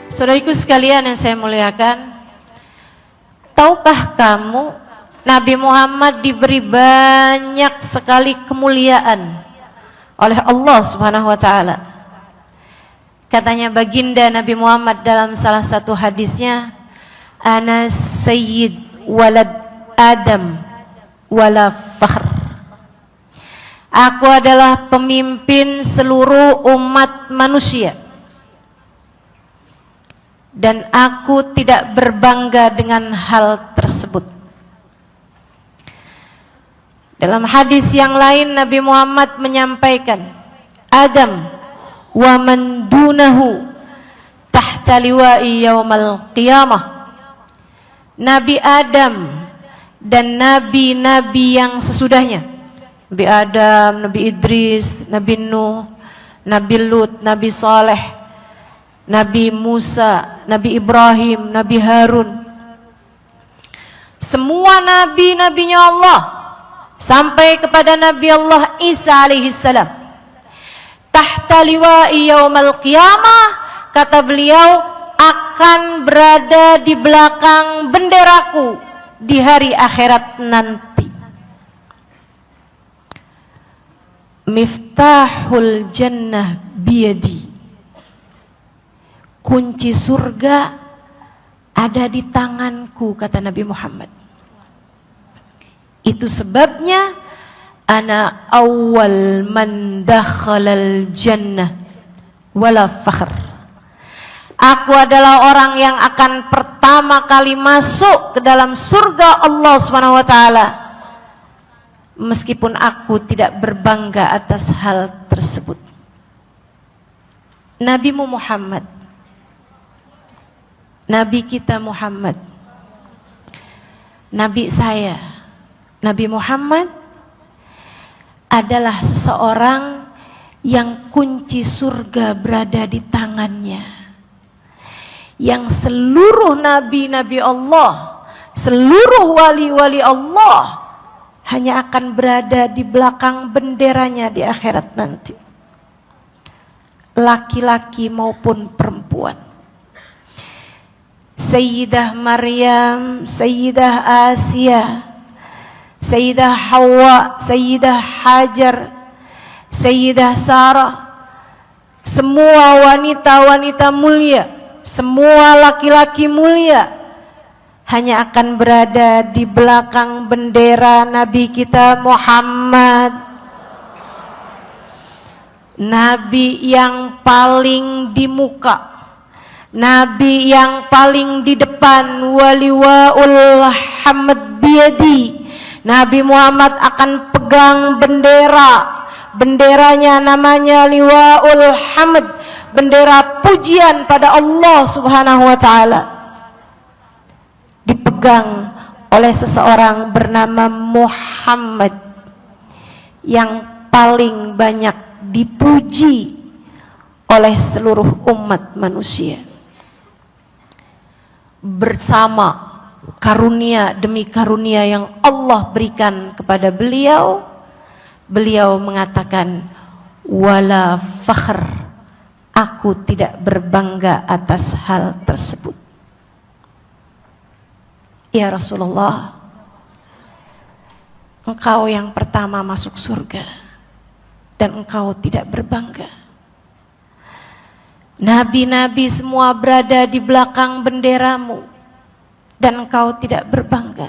Saudariku sekalian yang saya muliakan, tahukah kamu Nabi Muhammad diberi banyak sekali kemuliaan oleh Allah Subhanahu wa taala. Katanya baginda Nabi Muhammad dalam salah satu hadisnya, "Ana sayyid walad Adam wala fakhr." Aku adalah pemimpin seluruh umat manusia dan aku tidak berbangga dengan hal tersebut. Dalam hadis yang lain Nabi Muhammad menyampaikan, Adam wa man dunahu tahta liwa'i yaumal qiyamah. Nabi Adam dan nabi-nabi yang sesudahnya, Nabi Adam, Nabi Idris, Nabi Nuh, Nabi Lut, Nabi Saleh, Nabi Musa, Nabi Ibrahim, Nabi Harun, semua nabi-nabinya Allah sampai kepada Nabi Allah Isa alaihissalam, tahta liwa'i yaumal qiyamah, kata beliau, akan berada di belakang benderaku di hari akhirat nanti. Miftahul jannah biyadi, kunci surga ada di tanganku, kata Nabi Muhammad. Itu sebabnya ana awwal man dakhalal jannah wala fakhr. Aku adalah orang yang akan pertama kali masuk ke dalam surga Allah Subhanahu wa taala, meskipun aku tidak berbangga atas hal tersebut. Nabi Muhammad, Nabi kita Muhammad, Nabi saya, Nabi Muhammad adalah seseorang yang kunci surga berada di tangannya, yang seluruh nabi-nabi Allah, seluruh wali-wali Allah hanya akan berada di belakang benderanya di akhirat nanti, laki-laki maupun perempuan. Sayyidah Maryam, Sayyidah Asia, Sayyidah Hawa, Sayyidah Hajar, Sayyidah Sarah, semua wanita-wanita mulia, semua laki-laki mulia hanya akan berada di belakang bendera Nabi kita Muhammad, Nabi yang paling di muka, Nabi yang paling di depan. Waliwaul hamd biyadi, Nabi Muhammad akan pegang bendera, benderanya namanya liwaul hamd, bendera pujian pada Allah Subhanahu wa taala, dipegang oleh seseorang bernama Muhammad yang paling banyak dipuji oleh seluruh umat manusia. Bersama karunia demi karunia yang Allah berikan kepada beliau, beliau mengatakan, wala fakhr, aku tidak berbangga atas hal tersebut. Ya Rasulullah, engkau yang pertama masuk surga dan engkau tidak berbangga. Nabi-nabi semua berada di belakang benderamu dan engkau tidak berbangga.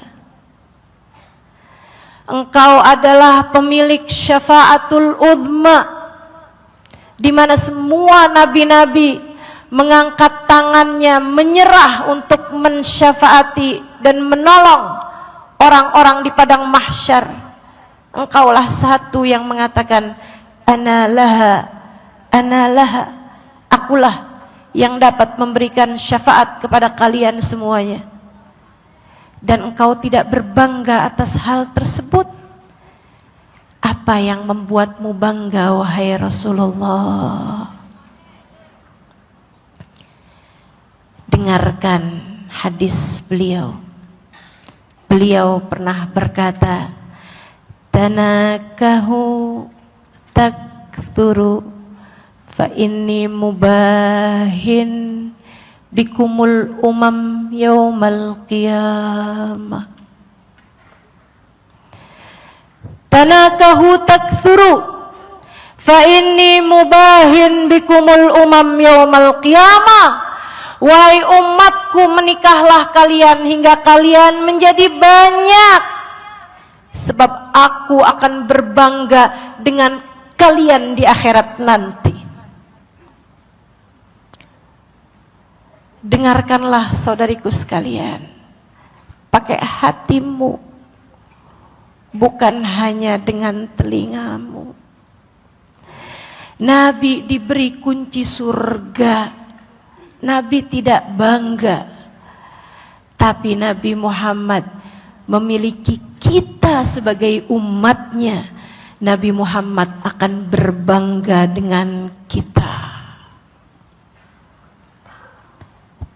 Engkau adalah pemilik syafaatul udma, di mana semua nabi-nabi mengangkat tangannya menyerah untuk mensyafaati dan menolong orang-orang di padang mahsyar. Engkaulah satu yang mengatakan, ana laha, akulah yang dapat memberikan syafaat kepada kalian semuanya. Dan engkau tidak berbangga atas hal tersebut. Apa yang membuatmu bangga, wahai Rasulullah? Dengarkan hadis beliau. Beliau pernah berkata, tanakahu takthuru fa inni mubahin bikumul umam yaumal qiyamah. Tanakahu takthuru fa inni mubahin bikumul umam yaumal qiyamah. Wahai umatku, menikahlah kalian hingga kalian menjadi banyak, sebab aku akan berbangga dengan kalian di akhirat nanti. Dengarkanlah saudariku sekalian, pakai hatimu, bukan hanya dengan telingamu. Nabi diberi kunci surga. Nabi tidak bangga, tapi Nabi Muhammad memiliki kita sebagai umatnya. Nabi Muhammad akan berbangga dengan kita.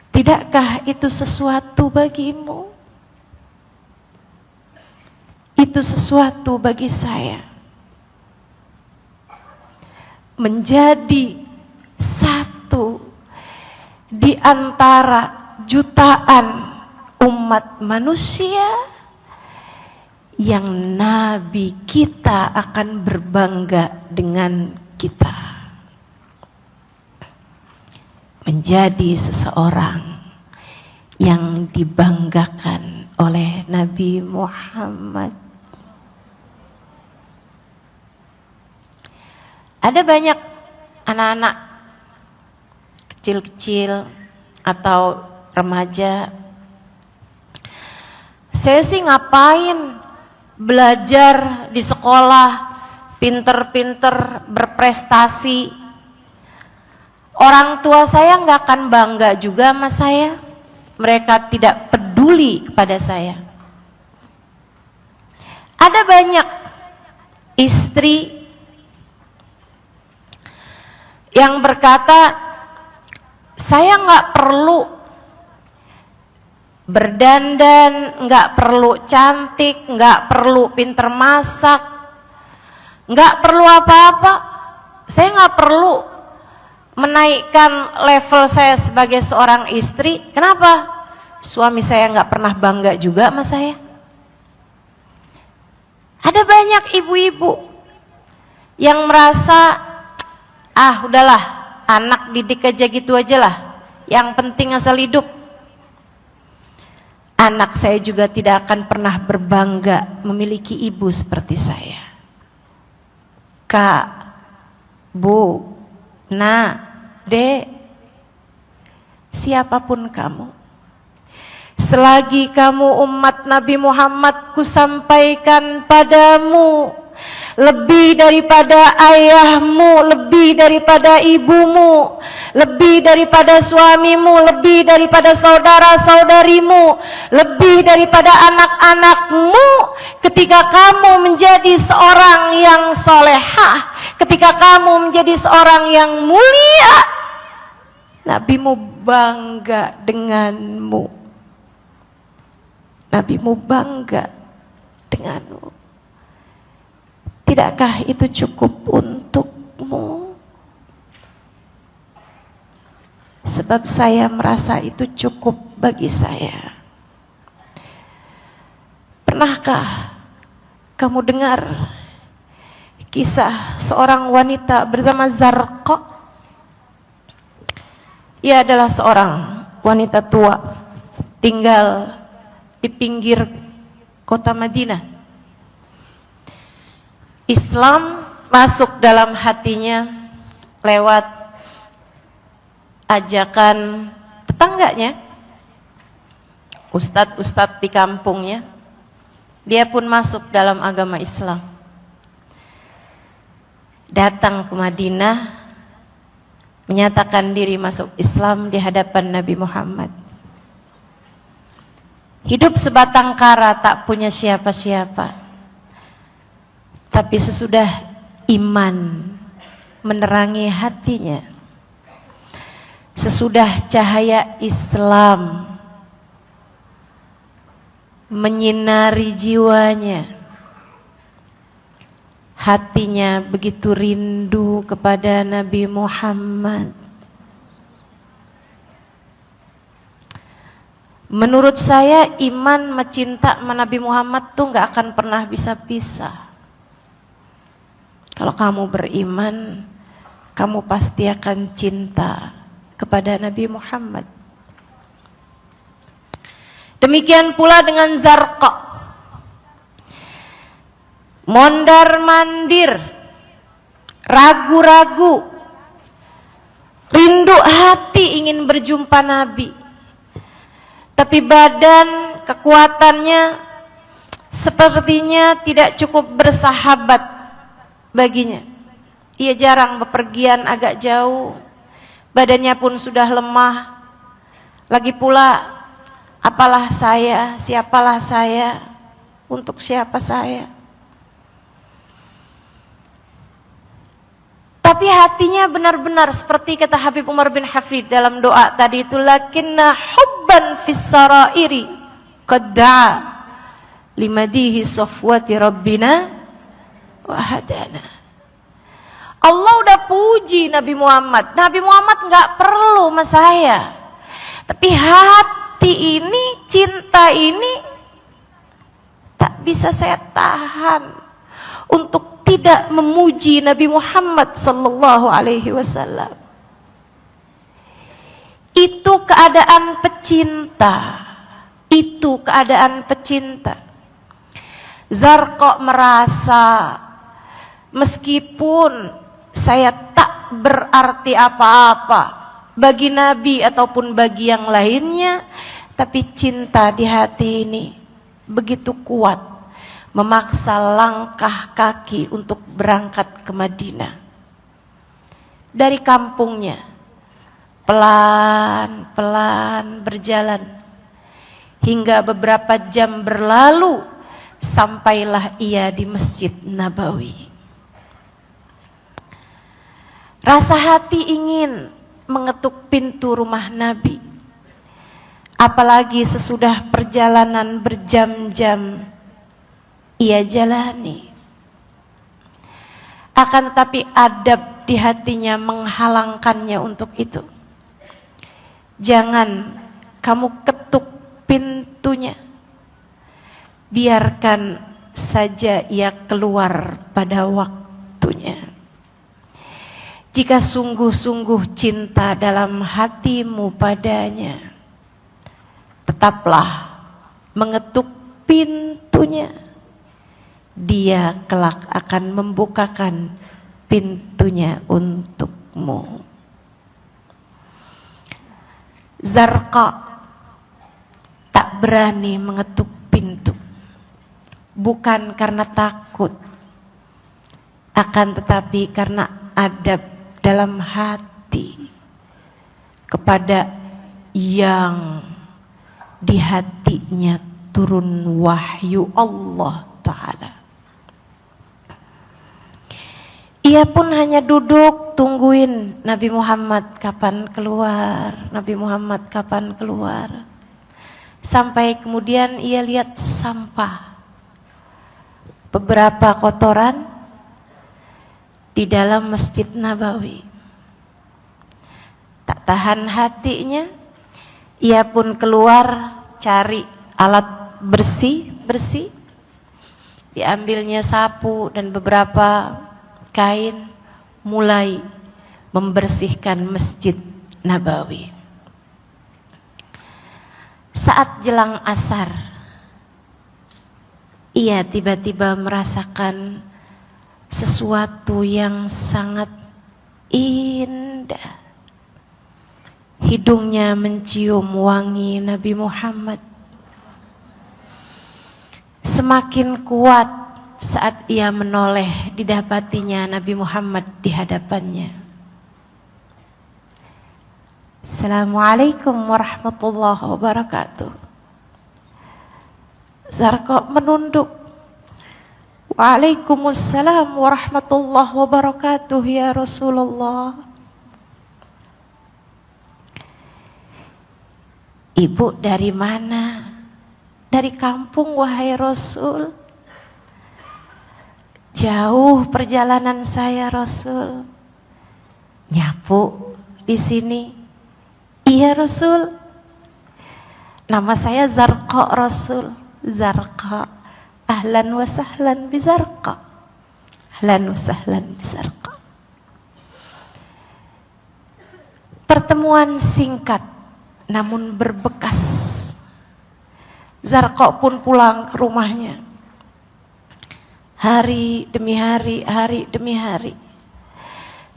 Tidakkah itu sesuatu bagimu? Itu sesuatu bagi saya. Menjadi satu di antara jutaan umat manusia yang Nabi kita akan berbangga dengan kita. Menjadi seseorang yang dibanggakan oleh Nabi Muhammad. Ada banyak anak-anak kecil-kecil atau remaja. Saya sih ngapain belajar di sekolah, pinter-pinter, berprestasi. Orang tua saya nggak akan bangga juga sama saya. Mereka tidak peduli kepada saya. Ada banyak istri yang berkata, saya nggak perlu berdandan, nggak perlu cantik, nggak perlu pinter masak, nggak perlu apa-apa. Saya nggak perlu menaikkan level saya sebagai seorang istri. Kenapa? Suami saya nggak pernah bangga juga sama saya. Ada banyak ibu-ibu yang merasa, ah udahlah, anak didik aja gitu aja lah, yang penting asal hidup. Anak saya juga tidak akan pernah berbangga memiliki ibu seperti saya. Kak, Bu, Nak, Dek, siapapun kamu, selagi kamu umat Nabi Muhammad, ku sampaikan padamu, lebih daripada ayahmu, lebih daripada ibumu, lebih daripada suamimu, lebih daripada saudara-saudarimu, lebih daripada anak-anakmu, ketika kamu menjadi seorang yang solehah, ketika kamu menjadi seorang yang mulia, Nabimu bangga denganmu. Nabimu bangga denganmu. Tidakkah itu cukup untukmu? Sebab saya merasa itu cukup bagi saya. Pernahkah kamu dengar kisah seorang wanita bernama Zarqa? Ia adalah seorang wanita tua, tinggal di pinggir kota Madinah. Islam masuk dalam hatinya lewat ajakan tetangganya, ustadz-ustadz di kampungnya. Dia pun masuk dalam agama Islam. Datang ke Madinah, menyatakan diri masuk Islam di hadapan Nabi Muhammad. Hidup sebatang kara, tak punya siapa-siapa. Tapi sesudah iman menerangi hatinya, sesudah cahaya Islam menyinari jiwanya, hatinya begitu rindu kepada Nabi Muhammad. Menurut saya iman mencinta Nabi Muhammad tuh gak akan pernah bisa pisah. Kalau kamu beriman, kamu pasti akan cinta kepada Nabi Muhammad. Demikian pula dengan Zarqa. Mondar-mandir, ragu-ragu, rindu hati ingin berjumpa Nabi. Tapi badan, kekuatannya sepertinya tidak cukup bersahabat baginya. Ia jarang bepergian agak jauh, badannya pun sudah lemah. Lagi pula, apalah saya, siapalah saya, untuk siapa saya? Tapi hatinya benar-benar seperti kata Habib Umar bin Hafid dalam doa tadi itu, lakinna hubban fis sarairi qad da'a limadihi safwati rabbina wa hadana. Allah udah puji Nabi Muhammad. Nabi Muhammad nggak perlu sama saya. Tapi hati ini, cinta ini tak bisa saya tahan untuk tidak memuji Nabi Muhammad sallallahu alaihi wasallam. Itu keadaan pecinta. Itu keadaan pecinta. Zarqa merasa meskipun saya tak berarti apa-apa bagi Nabi ataupun bagi yang lainnya, tapi cinta di hati ini begitu kuat, memaksa langkah kaki untuk berangkat ke Madinah. Dari kampungnya, pelan-pelan berjalan, hingga beberapa jam berlalu, sampailah ia di Masjid Nabawi. Rasa hati ingin mengetuk pintu rumah Nabi, apalagi sesudah perjalanan berjam-jam ia jalani. Akan tetapi adab di hatinya menghalangkannya untuk itu. Jangan kamu ketuk pintunya, biarkan saja ia keluar pada waktunya. Jika sungguh-sungguh cinta dalam hatimu padanya, tetaplah mengetuk pintunya. Dia kelak akan membukakan pintunya untukmu. Zarqa tak berani mengetuk pintu, bukan karena takut, akan tetapi karena adab dalam hati kepada yang di hatinya turun wahyu Allah Ta'ala. Ia pun hanya duduk tungguin Nabi Muhammad kapan keluar, Nabi Muhammad kapan keluar. Sampai kemudian ia lihat sampah, beberapa kotoran di dalam Masjid Nabawi. Tak tahan hatinya, ia pun keluar cari alat bersih. Diambilnya sapu dan beberapa kain, mulai membersihkan Masjid Nabawi. Saat jelang asar, ia tiba-tiba merasakan sesuatu yang sangat indah. Hidungnya mencium wangi Nabi Muhammad. Semakin kuat saat ia menoleh, didapatinya Nabi Muhammad di hadapannya. Assalamualaikum warahmatullahi wabarakatuh. Zarqa menunduk. Waalaikumsalam warahmatullahi wabarakatuh ya Rasulullah. Ibu dari mana? Dari kampung wahai Rasul. Jauh perjalanan saya Rasul. Nyapu di sini. Iya Rasul. Nama saya Zarqa Rasul. Zarqa. Ahlan wa sahlan bi Zarqa. Ahlan wa sahlan bi Zarqa. Pertemuan singkat namun berbekas. Zarqa pun pulang ke rumahnya. Hari demi hari, hari demi hari.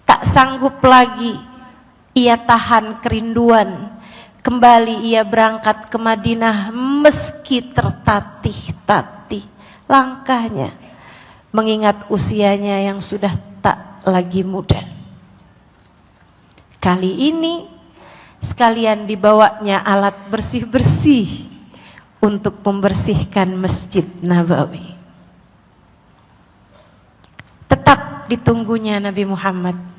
Tak sanggup lagi ia tahan kerinduan. Kembali ia berangkat ke Madinah meski tertatih-tatih langkahnya, mengingat usianya yang sudah tak lagi muda. Kali ini sekalian dibawanya alat bersih-bersih untuk membersihkan Masjid Nabawi. Tetap ditunggunya Nabi Muhammad.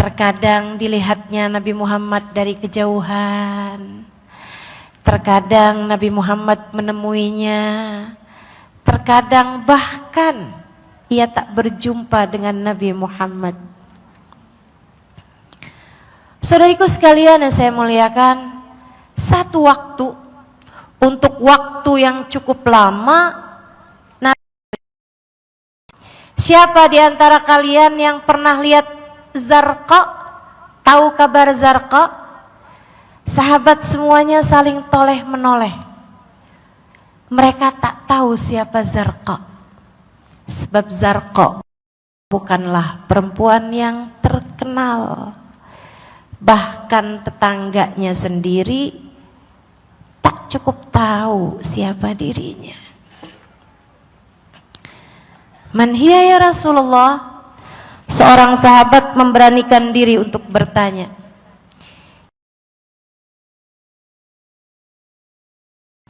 Terkadang dilihatnya Nabi Muhammad dari kejauhan. Terkadang Nabi Muhammad menemuinya. Terkadang bahkan ia tak berjumpa dengan Nabi Muhammad. Saudariku sekalian yang saya muliakan, satu waktu, untuk waktu yang cukup lama, siapa di antara kalian yang pernah lihat Zarqa? Tahu kabar Zarqa? Sahabat semuanya saling toleh menoleh. Mereka tak tahu siapa Zarqa. Sebab Zarqa bukanlah perempuan yang terkenal. Bahkan tetangganya sendiri tak cukup tahu siapa dirinya. Man hiya ya Rasulullah? Seorang sahabat memberanikan diri untuk bertanya.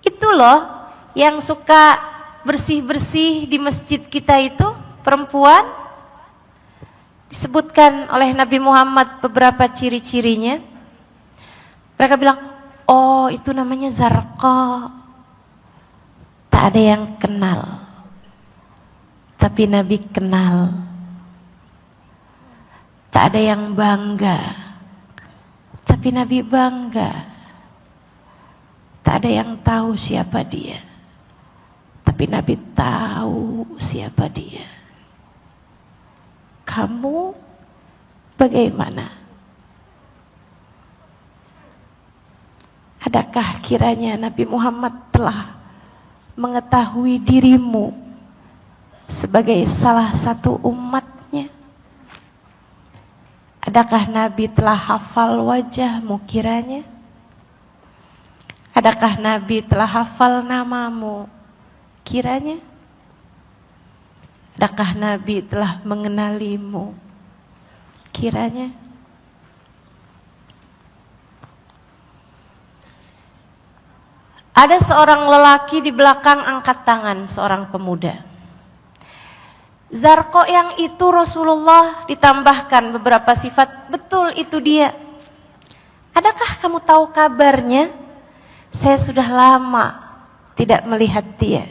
Itu loh yang suka bersih-bersih di masjid kita itu, perempuan. Disebutkan oleh Nabi Muhammad beberapa ciri-cirinya. Mereka bilang, oh itu namanya Zarqa. Tak ada yang kenal. Tapi Nabi kenal. Tak ada yang bangga, tapi Nabi bangga. Tak ada yang tahu siapa dia, tapi Nabi tahu siapa dia. Kamu bagaimana? Adakah kiranya Nabi Muhammad telah mengetahui dirimu sebagai salah satu umatnya? Adakah Nabi telah hafal wajahmu kiranya? Adakah Nabi telah hafal namamu kiranya? Adakah Nabi telah mengenalimu kiranya? Ada seorang lelaki di belakang angkat tangan seorang pemuda. Zarqa yang itu Rasulullah ditambahkan beberapa sifat, betul itu dia. Adakah kamu tahu kabarnya? Saya sudah lama tidak melihat dia.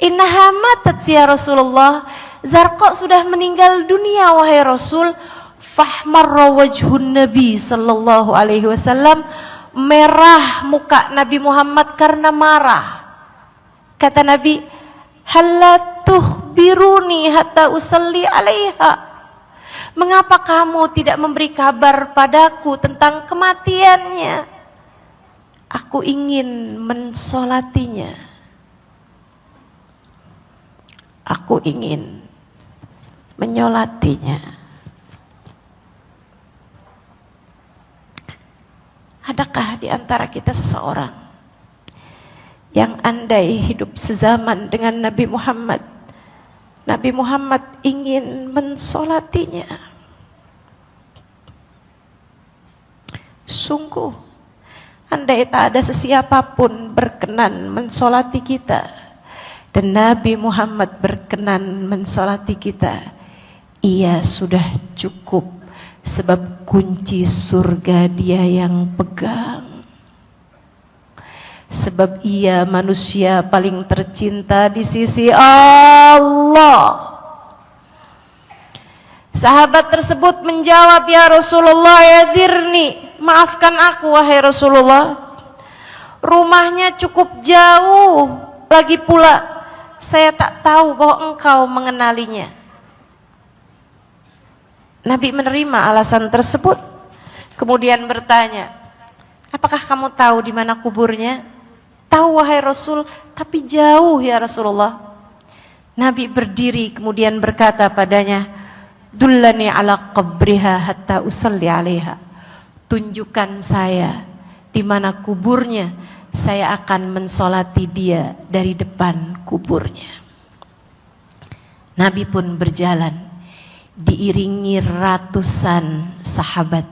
Innaha matat ya Rasulullah. Zarqa sudah meninggal dunia wahai Rasul. Fahmarra wajhun Nabi sallallahu alaihi wasallam. Merah muka Nabi Muhammad karena marah. Kata Nabi, halla tukhbiruni hatta usalli alaiha. Mengapa kamu tidak memberi kabar padaku tentang kematiannya? Aku ingin mensolatinya. Aku ingin menyolatinya. Adakah di antara kita seseorang yang andai hidup sezaman dengan Nabi Muhammad, Nabi Muhammad ingin mensolatinya? Sungguh, andai tak ada sesiapapun berkenan mensolati kita dan Nabi Muhammad berkenan mensolati kita, ia sudah cukup. Sebab kunci surga dia yang pegang. Sebab ia manusia paling tercinta di sisi Allah. Sahabat tersebut menjawab, ya Rasulullah, yadirni. maafkan aku wahai Rasulullah. Rumahnya cukup jauh, lagi pula saya tak tahu bahwa engkau mengenalinya. Nabi menerima alasan tersebut, kemudian bertanya, apakah kamu tahu di mana kuburnya? Tahu wahai Rasul, tapi jauh ya Rasulullah. Nabi berdiri kemudian berkata padanya, dullani ala qabriha hatta usalli alaiha. Tunjukkan saya di mana kuburnya, saya akan mensolati dia dari depan kuburnya. Nabi pun berjalan diiringi ratusan sahabat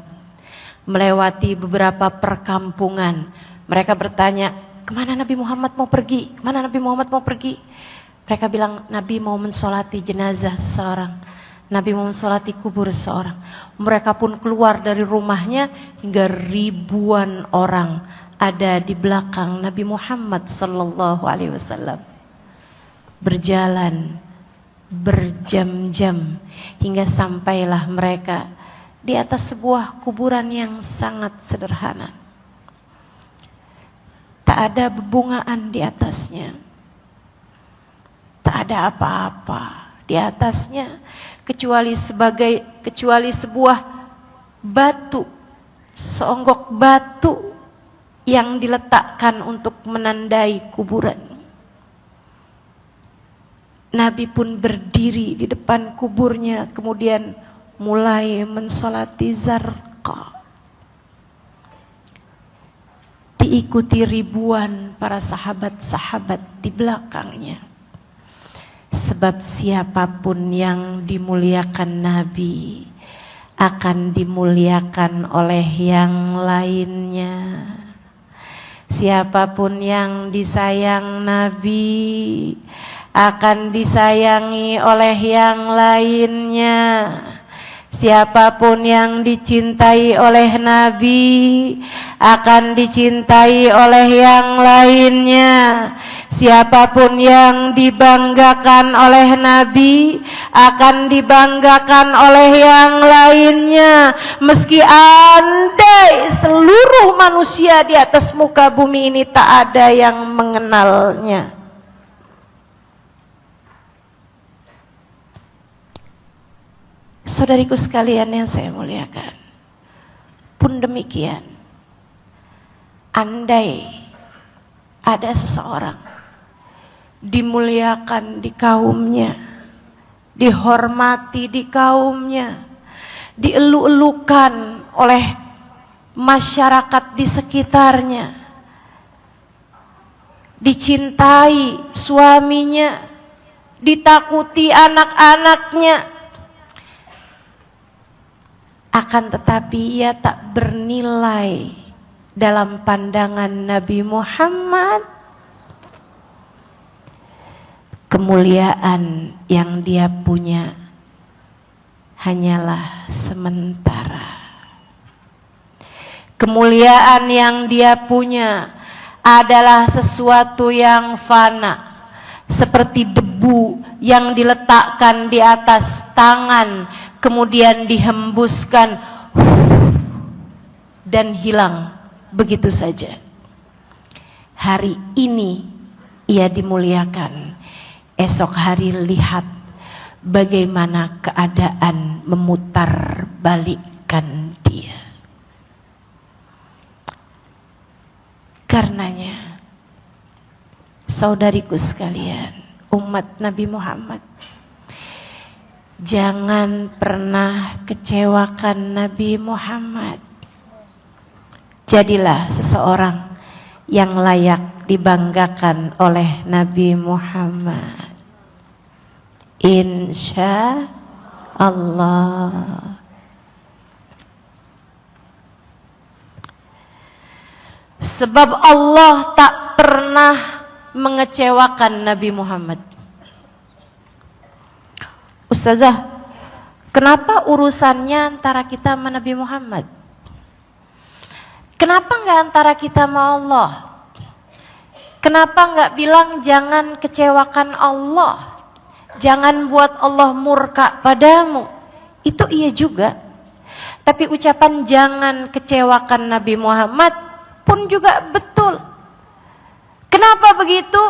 melewati beberapa perkampungan. Mereka bertanya, kemana Nabi Muhammad mau pergi? Kemana Nabi Muhammad mau pergi? Mereka bilang, Nabi mau mensolati jenazah seseorang, Nabi mau mensolati kubur seseorang. Mereka pun keluar dari rumahnya, hingga ribuan orang ada di belakang Nabi Muhammad sallallahu alaihi wasallam. Berjalan berjam-jam hingga sampailah mereka di atas sebuah kuburan yang sangat sederhana. Tak ada bebungaan di atasnya, tak ada apa-apa di atasnya kecuali sebuah batu, seonggok batu yang diletakkan untuk menandai kuburan. Nabi pun berdiri di depan kuburnya, kemudian mulai mensolati Zarqa. Diikuti ribuan para sahabat-sahabat di belakangnya. Sebab siapapun yang dimuliakan Nabi akan dimuliakan oleh yang lainnya. Siapapun yang disayang Nabi akan disayangi oleh yang lainnya. Siapapun yang dicintai oleh Nabi akan dicintai oleh yang lainnya. Siapapun yang dibanggakan oleh Nabi akan dibanggakan oleh yang lainnya. Meski andai seluruh manusia di atas muka bumi ini tak ada yang mengenalnya. Saudariku sekalian yang saya muliakan, pun demikian, andai ada seseorang dimuliakan di kaumnya, dihormati di kaumnya, dielu-elukan oleh masyarakat di sekitarnya, dicintai suaminya, ditakuti anak-anaknya, akan tetapi ia tak bernilai dalam pandangan Nabi Muhammad. Kemuliaan yang dia punya hanyalah sementara. Kemuliaan yang dia punya adalah sesuatu yang fana, seperti debu yang diletakkan di atas tangan, kemudian dihembuskan dan hilang begitu saja. Hari ini ia dimuliakan, esok hari lihat bagaimana keadaan memutar balikkan dia. Karenanya, saudariku sekalian, umat Nabi Muhammad, jangan pernah kecewakan Nabi Muhammad. Jadilah seseorang yang layak dibanggakan oleh Nabi Muhammad. Insya Allah. Sebab Allah tak pernah mengecewakan Nabi Muhammad. Ustazah, kenapa urusannya antara kita sama Nabi Muhammad? Kenapa enggak antara kita sama Allah? Kenapa enggak bilang jangan kecewakan Allah, jangan buat Allah murka padamu? Itu iya juga. Tapi ucapan jangan kecewakan Nabi Muhammad pun juga betul. Kenapa begitu?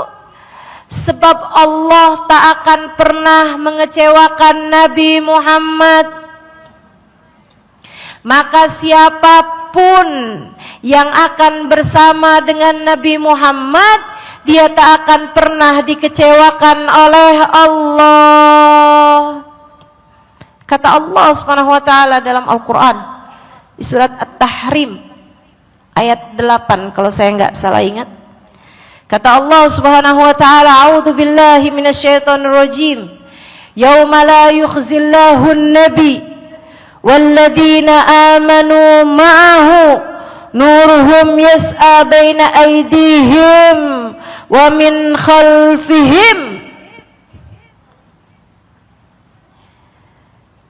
Sebab Allah tak akan pernah mengecewakan Nabi Muhammad. Maka siapapun yang akan bersama dengan Nabi Muhammad, dia tak akan pernah dikecewakan oleh Allah. Kata Allah Subhanahu wa taala dalam Al-Qur'an di surat At-Tahrim ayat 8 kalau saya enggak salah ingat. Kata Allah Subhanahu wa taala, a'udzu billahi minasyaitonir rajim. Yauma la yukhzillahu an-nabi walladzina amanu ma'ahu nuruhum yas'a baina aydihim wa min khalfihim.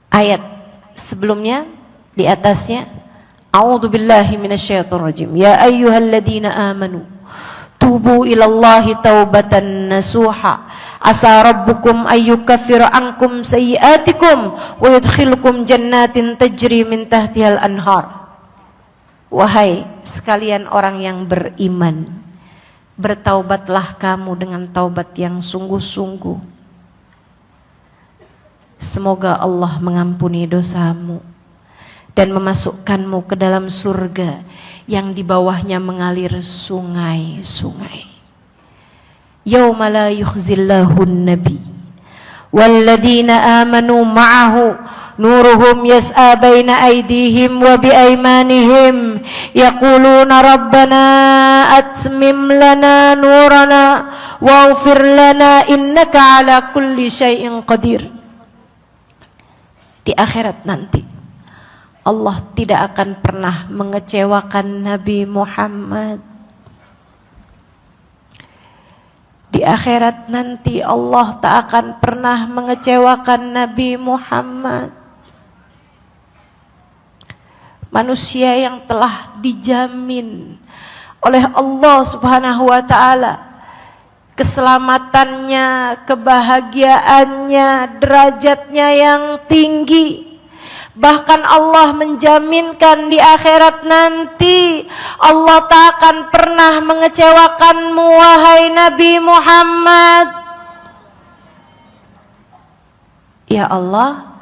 Ayat sebelumnya di atasnya, a'udzu billahi minasyaitonir rajim. Ya ayyuhalladzina amanu tubu ilallahi taubatan nasuha asa rabbukum ayyukaffira ankum sayyiatikum wa yudkhilukum jannatin tajri min tahtihal anhar. Wahai sekalian orang yang beriman, bertaubatlah kamu dengan taubat yang sungguh-sungguh. Semoga Allah mengampuni dosamu dan memasukkanmu ke dalam surga yang di bawahnya mengalir sungai-sungai. Yauma la yukhzillahu an-nabi walladzina amanu ma'ahu nuruhum yas'a baina aydihim wa biaymanihim yaquluna rabbana atmim lana nurana waghfir lana innaka ala kulli syai'in qadir. Di akhirat nanti Allah tidak akan pernah mengecewakan Nabi Muhammad. Di akhirat nanti Allah tak akan pernah mengecewakan Nabi Muhammad. Manusia yang telah dijamin oleh Allah Subhanahu wa taala keselamatannya, kebahagiaannya, derajatnya yang tinggi. Bahkan Allah menjaminkan di akhirat nanti Allah tak akan pernah mengecewakanmu wahai Nabi Muhammad. Ya Allah,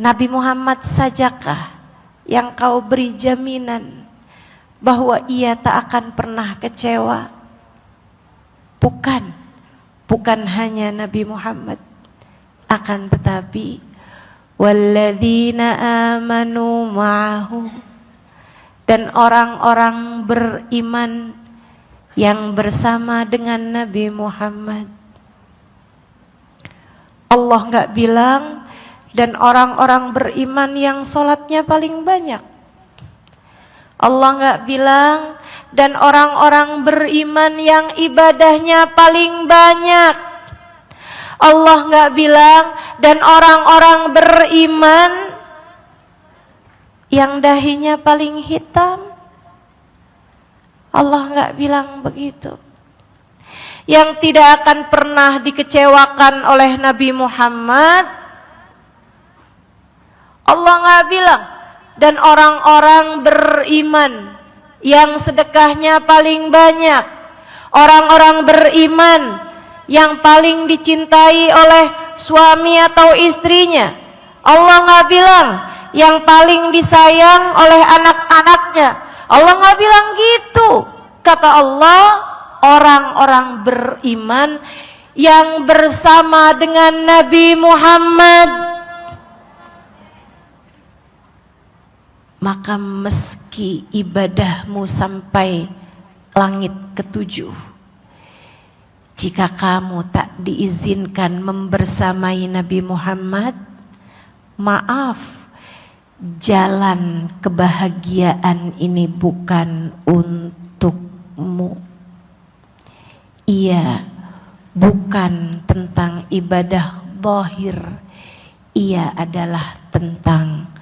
Nabi Muhammad sajakah yang kau beri jaminan bahwa ia tak akan pernah kecewa? Bukan hanya Nabi Muhammad, akan tetapi walladzina amanu ma'ahu, dan orang-orang beriman yang bersama dengan Nabi Muhammad. Allah enggak bilang dan orang-orang beriman yang sholatnya paling banyak. Allah enggak bilang dan orang-orang beriman yang ibadahnya paling banyak. Allah enggak bilang dan orang-orang beriman yang dahinya paling hitam. Allah enggak bilang begitu. Yang tidak akan pernah dikecewakan oleh Nabi Muhammad, Allah enggak bilang dan orang-orang beriman yang sedekahnya paling banyak, orang-orang beriman yang paling dicintai oleh suami atau istrinya. Allah nggak bilang yang paling disayang oleh anak-anaknya. Allah nggak bilang gitu. Kata Allah, orang-orang beriman yang bersama dengan Nabi Muhammad. Maka meski ibadahmu sampai langit ketujuh, jika kamu tak diizinkan membersamai Nabi Muhammad, maaf, jalan kebahagiaan ini bukan untukmu. Ia bukan tentang ibadah zahir, ia adalah tentang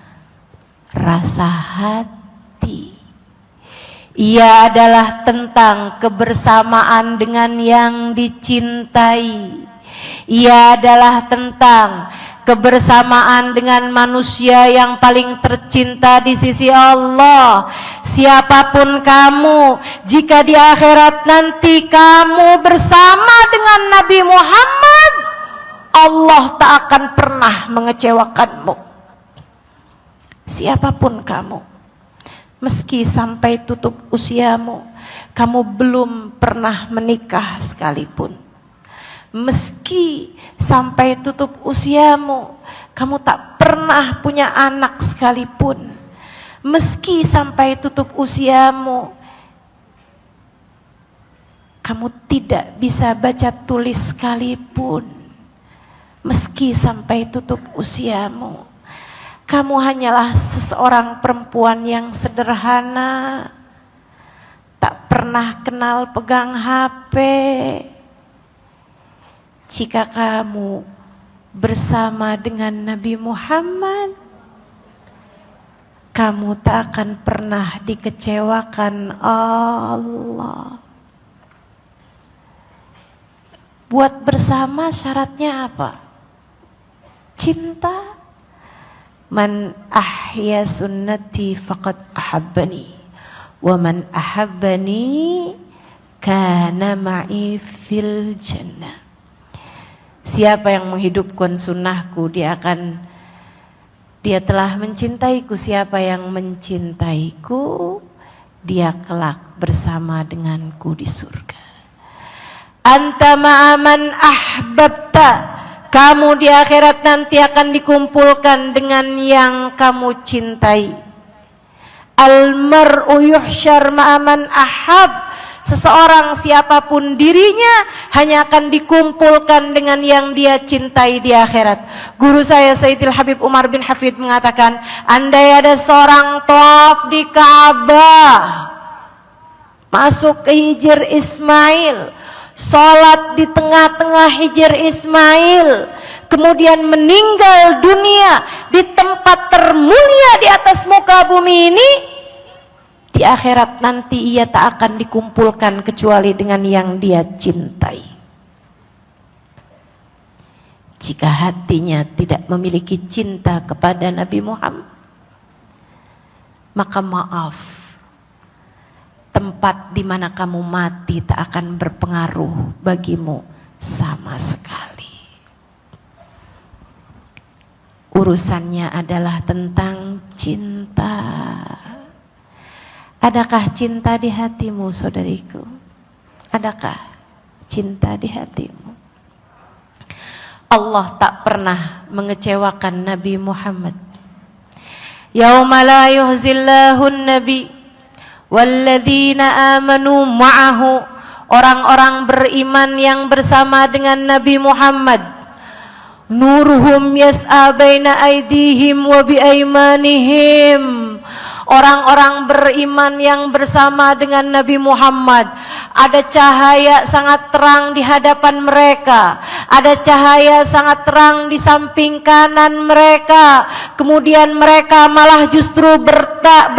rasa hati. Ia adalah tentang kebersamaan dengan yang dicintai. Ia adalah tentang kebersamaan dengan manusia yang paling tercinta di sisi Allah. Siapapun kamu, jika di akhirat nanti kamu bersama dengan Nabi Muhammad, Allah tak akan pernah mengecewakanmu. Siapapun kamu, meski sampai tutup usiamu, kamu belum pernah menikah sekalipun. Meski sampai tutup usiamu, kamu tak pernah punya anak sekalipun. Meski sampai tutup usiamu, kamu tidak bisa baca tulis sekalipun. Meski sampai tutup usiamu, kamu hanyalah seseorang perempuan yang sederhana, tak pernah kenal pegang HP. Jika kamu bersama dengan Nabi Muhammad, kamu tak akan pernah dikecewakan Allah. Buat bersama syaratnya apa? Cinta. Man ahya sunnati faqad ahabbani, wa man ahabbani kana ma'i fil jannah. Siapa yang menghidupkan sunnahku, dia telah mencintaiku. Siapa yang mencintaiku, dia kelak bersama denganku di surga. Anta ma'aman ahbabta, kamu di akhirat nanti akan dikumpulkan dengan yang kamu cintai. Al-mar'u yuhsyar ma'aman ahab, seseorang siapapun dirinya hanya akan dikumpulkan dengan yang dia cintai di akhirat. Guru saya Sayyidil Habib Umar bin Hafid mengatakan, andai ada seorang tawaf di Ka'bah, masuk ke Hijr Ismail, sholat di tengah-tengah Hijr Ismail, kemudian meninggal dunia di tempat termulia di atas muka bumi ini, di akhirat nanti ia tak akan dikumpulkan kecuali dengan yang dia cintai. Jika hatinya tidak memiliki cinta kepada Nabi Muhammad, maka maaf, tempat di mana kamu mati tak akan berpengaruh bagimu sama sekali. Urusannya adalah tentang cinta. Adakah cinta di hatimu, saudariku? Adakah cinta di hatimu? Allah tak pernah mengecewakan Nabi Muhammad. Yauma la yuhzillahun nabi walladzina amanu ma'ahu, orang-orang beriman yang bersama dengan Nabi Muhammad. Nuruhum yas'a baina aydihim wa biaymanihim, orang-orang beriman yang bersama dengan Nabi Muhammad, ada cahaya sangat terang di hadapan mereka, ada cahaya sangat terang di samping kanan mereka. Kemudian mereka malah justru berkata,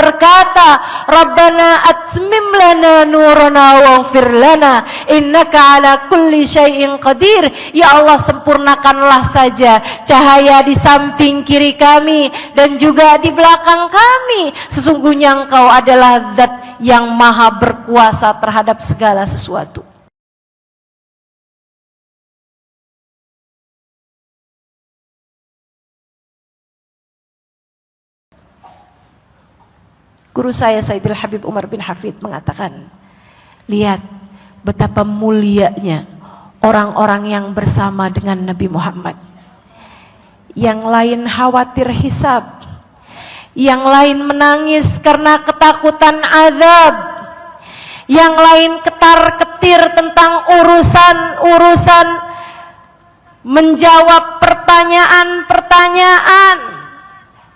Rabbana atmim lana nurana waghfir lana innaka ala kulli syai'in qadir. Ya Allah, sempurnakanlah saja cahaya di samping kiri kami dan juga di belakang kami. Sesungguhnya Engkau adalah Zat yang maha berkuasa terhadap segala sesuatu. Guru saya Sayyidil Habib Umar bin Hafid mengatakan, lihat betapa mulianya orang-orang yang bersama dengan Nabi Muhammad. Yang lain khawatir hisab, yang lain menangis karena ketakutan azab, yang lain ketar-ketir tentang urusan-urusan menjawab pertanyaan-pertanyaan,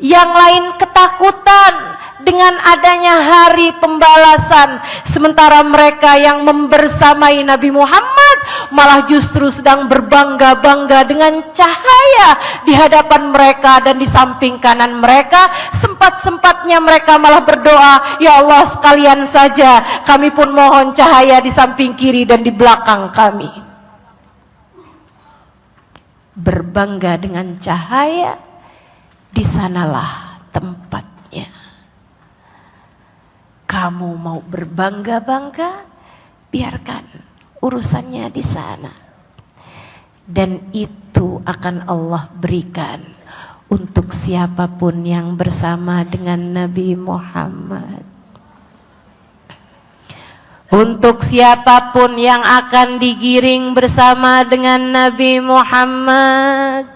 yang lain ketakutan dengan adanya hari pembalasan. Sementara mereka yang membersamai Nabi Muhammad malah justru sedang berbangga-bangga dengan cahaya di hadapan mereka dan di samping kanan mereka. Sempat-sempatnya mereka malah berdoa, ya Allah, sekalian saja kami pun mohon cahaya di samping kiri dan di belakang kami. berbangga dengan cahaya, di sanalah tempatnya. Kamu mau berbangga-bangga, biarkan urusannya di sana. Dan itu akan Allah berikan untuk siapapun yang bersama dengan Nabi Muhammad. Untuk siapapun yang akan digiring bersama dengan Nabi Muhammad.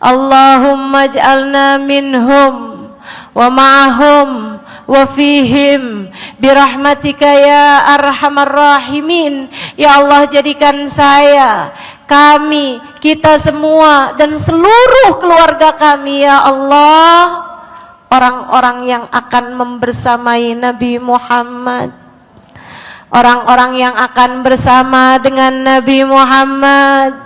Allahumma ij'alna minhum wa ma'ahum wa fihim birahmatika ya arhamar rahimin. Ya Allah, jadikan saya, kami, kita semua dan seluruh keluarga kami ya Allah, orang-orang yang akan membersamai Nabi Muhammad, orang-orang yang akan bersama dengan Nabi Muhammad,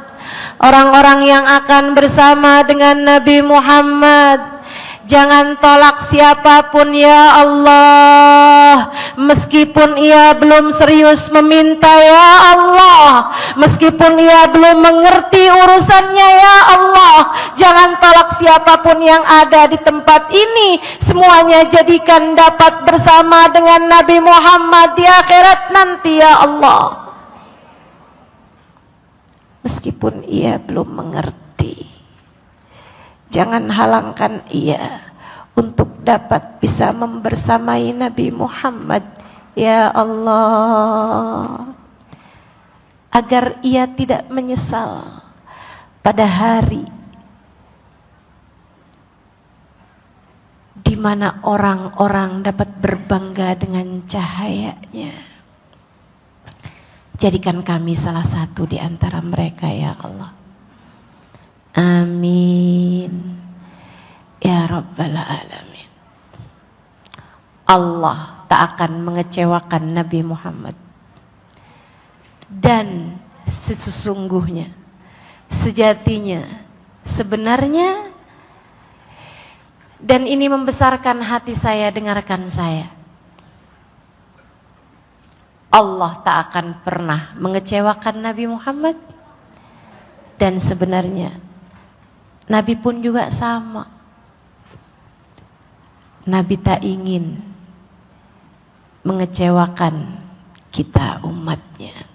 orang-orang yang akan bersama dengan Nabi Muhammad. Jangan tolak siapapun ya Allah, meskipun ia belum serius meminta ya Allah, meskipun ia belum mengerti urusannya ya Allah. Jangan tolak siapapun yang ada di tempat ini, semuanya jadikan dapat bersama dengan Nabi Muhammad di akhirat nanti ya Allah. Meskipun ia belum mengerti, jangan halangkan ia untuk dapat bisa membersamai Nabi Muhammad ya Allah, agar ia tidak menyesal pada hari di mana orang-orang dapat berbangga dengan cahayanya. Jadikan kami salah satu di antara mereka ya Allah. Amin ya Rabbal Alamin. Allah tak akan mengecewakan Nabi Muhammad. Dan sesungguhnya, sejatinya, sebenarnya, dan ini membesarkan hati saya, dengarkan saya, Allah tak akan pernah mengecewakan Nabi Muhammad. Dan sebenarnya Nabi pun juga sama. Nabi tak ingin mengecewakan kita umatnya.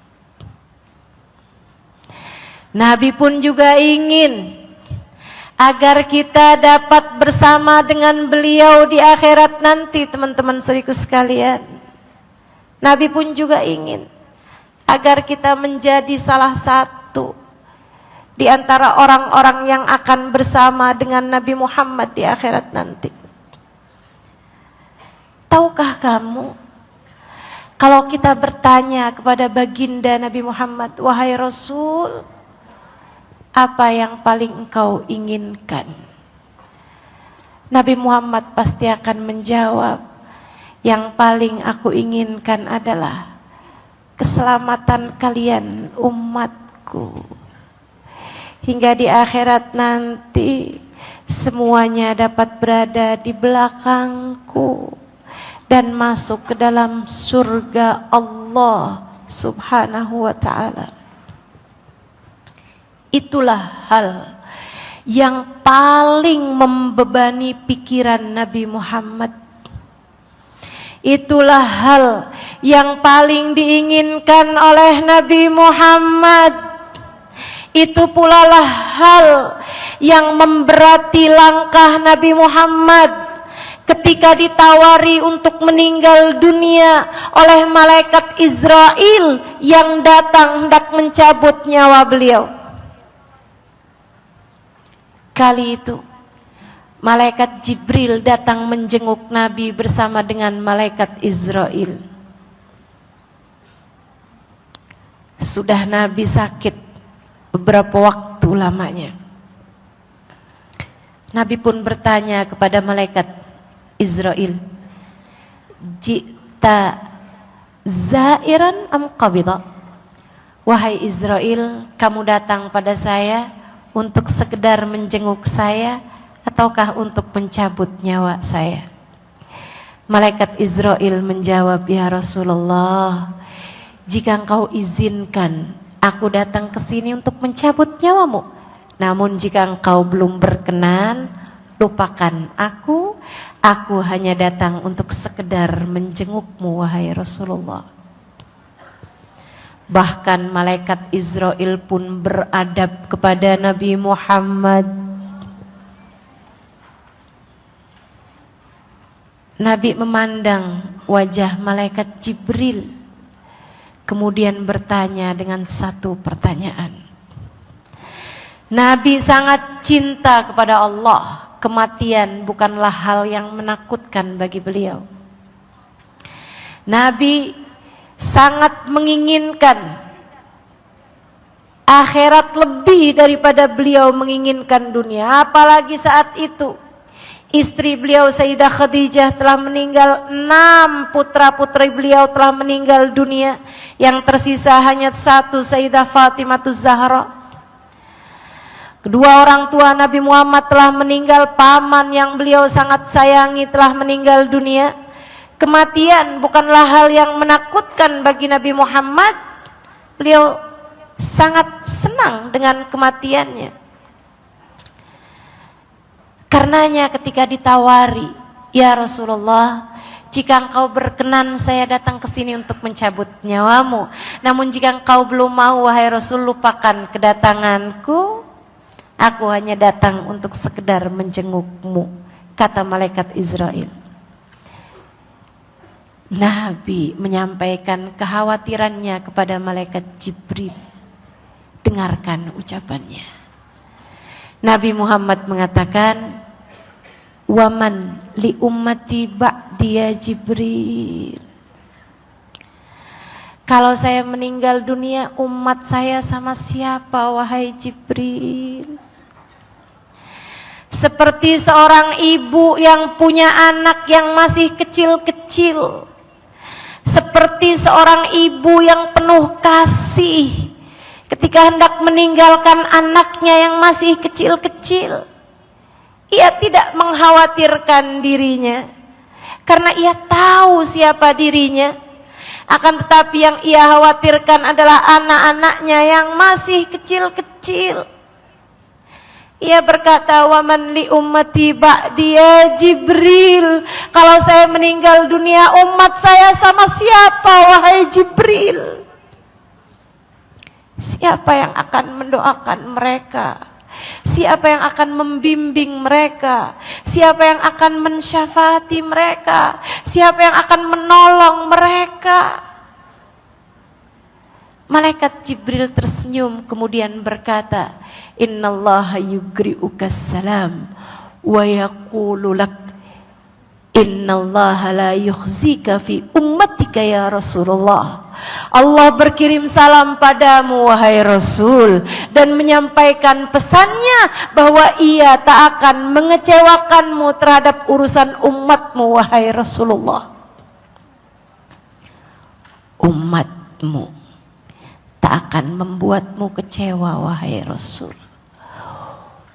Nabi pun juga ingin agar kita dapat bersama dengan beliau di akhirat nanti, teman-teman saudaraku sekalian. Nabi pun juga ingin agar kita menjadi salah satu di antara orang-orang yang akan bersama dengan Nabi Muhammad di akhirat nanti. Tahukah kamu, kalau kita bertanya kepada baginda Nabi Muhammad, wahai Rasul, apa yang paling engkau inginkan? Nabi Muhammad pasti akan menjawab, yang paling aku inginkan adalah keselamatan kalian umatku. Hingga di akhirat nanti semuanya dapat berada di belakangku dan masuk ke dalam surga Allah Subhanahu wa ta'ala. Itulah hal yang paling membebani pikiran Nabi Muhammad. Itulah hal yang paling diinginkan oleh Nabi Muhammad. Itu pula lah hal yang memberati langkah Nabi Muhammad ketika ditawari untuk meninggal dunia oleh malaikat Israel yang datang hendak mencabut nyawa beliau. Kali itu malaikat Jibril datang menjenguk Nabi bersama dengan malaikat Israel. Sudah Nabi sakit beberapa waktu lamanya. Nabi pun bertanya kepada malaikat Israel, "Jita zairan am qabida?" Wahai Israel, kamu datang pada saya untuk sekedar menjenguk saya ataukah untuk mencabut nyawa saya? Malaikat Israel menjawab, ya Rasulullah, jika engkau izinkan aku datang ke sini untuk mencabut nyawamu, Namun jika engkau belum berkenan, lupakan aku hanya datang untuk sekedar menjengukmu wahai Rasulullah. Bahkan malaikat Israel pun beradab kepada Nabi Muhammad. Nabi memandang wajah malaikat Jibril, kemudian bertanya dengan satu pertanyaan. Nabi sangat cinta kepada Allah. Kematian bukanlah hal yang menakutkan bagi beliau. Nabi sangat menginginkan akhirat lebih daripada beliau menginginkan dunia. Apalagi saat itu istri beliau Sayyidah Khadijah telah meninggal, 6 putra-putri beliau telah meninggal dunia. Yang tersisa hanya satu, Sayyidah Fatimahuz Zahra. Kedua orang tua Nabi Muhammad telah meninggal, paman yang beliau sangat sayangi telah meninggal dunia. Kematian bukanlah hal yang menakutkan bagi Nabi Muhammad. Beliau sangat senang dengan kematiannya. Karenanya ketika ditawari, ya Rasulullah, jika engkau berkenan saya datang ke sini untuk mencabut nyawamu. Namun jika engkau belum mau wahai Rasul, lupakan kedatanganku. Aku hanya datang untuk sekedar menjengukmu, kata malaikat Israel. Nabi menyampaikan kekhawatirannya kepada malaikat Jibril. Dengarkan ucapannya. Nabi Muhammad mengatakan, "Waman li ummati ba'diya Jibril." Kalau saya meninggal dunia, umat saya sama siapa wahai Jibril? Seperti seorang ibu yang punya anak yang masih kecil-kecil. Seperti seorang ibu yang penuh kasih ketika hendak meninggalkan anaknya yang masih kecil-kecil. Ia tidak mengkhawatirkan dirinya karena ia tahu siapa dirinya. Akan tetapi yang ia khawatirkan adalah anak-anaknya yang masih kecil-kecil. Ia berkata, "Waman li ummati ba'diya Jibril." Kalau saya meninggal dunia, umat saya sama siapa wahai Jibril? Siapa yang akan mendoakan mereka? Siapa yang akan membimbing mereka? Siapa yang akan mensyafaati mereka? Siapa yang akan menolong mereka? Malaikat Jibril tersenyum kemudian berkata, "Innallaha yugri'uka salam wa yaqulu lak innallaha la yukhzika fi ummatika ya Rasulullah." Allah berkirim salam padamu wahai Rasul dan menyampaikan pesannya bahwa ia tak akan mengecewakanmu terhadap urusan umatmu wahai Rasulullah. Umatmu tak akan membuatmu kecewa wahai Rasul.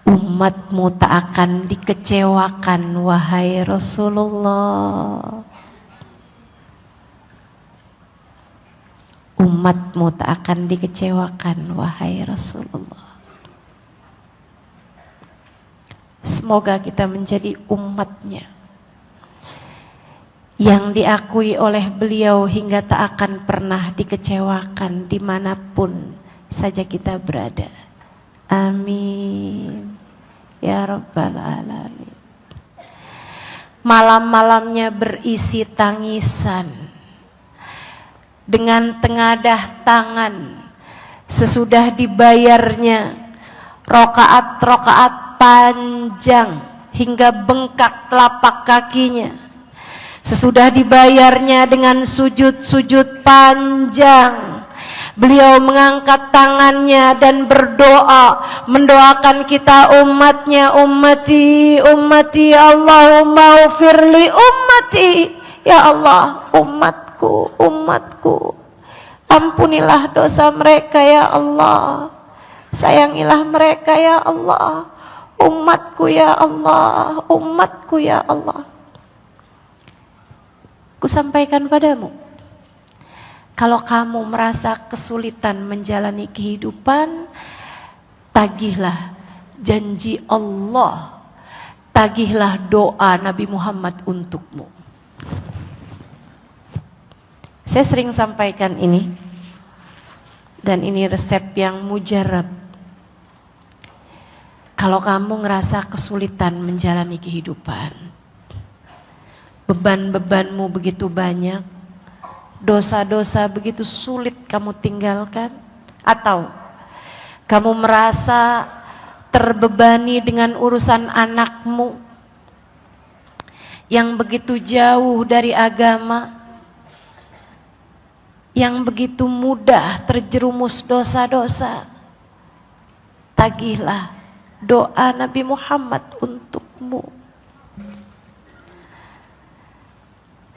Umatmu tak akan dikecewakan wahai Rasulullah. Umatmu tak akan dikecewakan wahai Rasulullah. Semoga kita menjadi umatnya yang diakui oleh beliau hingga tak akan pernah dikecewakan dimanapun saja kita berada. Amin ya Rabbal Alamin. Malam-malamnya berisi tangisan dengan tengadah tangan sesudah dibayarnya rokaat-rokaat panjang hingga bengkak telapak kakinya. Sesudah dibayarnya dengan sujud-sujud panjang, beliau mengangkat tangannya dan berdoa, mendoakan kita umatnya, ummati, ummati, Allahumma ufirli ummati. Ya Allah, umatku, umatku, ampunilah dosa mereka ya Allah. Sayangilah mereka ya Allah. Umatku ya Allah, umatku ya Allah. Kusampaikan padamu, kalau kamu merasa kesulitan menjalani kehidupan, tagihlah janji Allah, tagihlah doa Nabi Muhammad untukmu. Saya sering sampaikan ini, dan ini resep yang mujarab. Kalau kamu ngerasa kesulitan menjalani kehidupan, beban-bebanmu begitu banyak, dosa-dosa begitu sulit kamu tinggalkan, atau kamu merasa terbebani dengan urusan anakmu yang begitu jauh dari agama, yang begitu mudah terjerumus dosa-dosa, tagihlah doa Nabi Muhammad untukmu.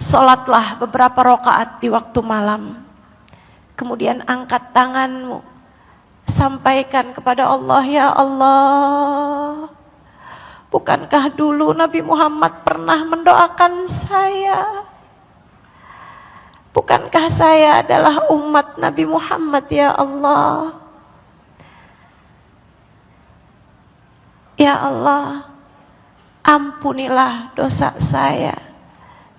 Sholatlah beberapa rakaat di waktu malam, kemudian angkat tanganmu, sampaikan kepada Allah, ya Allah, bukankah dulu Nabi Muhammad pernah mendoakan saya? Bukankah saya adalah umat Nabi Muhammad, ya Allah? Ya Allah, ampunilah dosa saya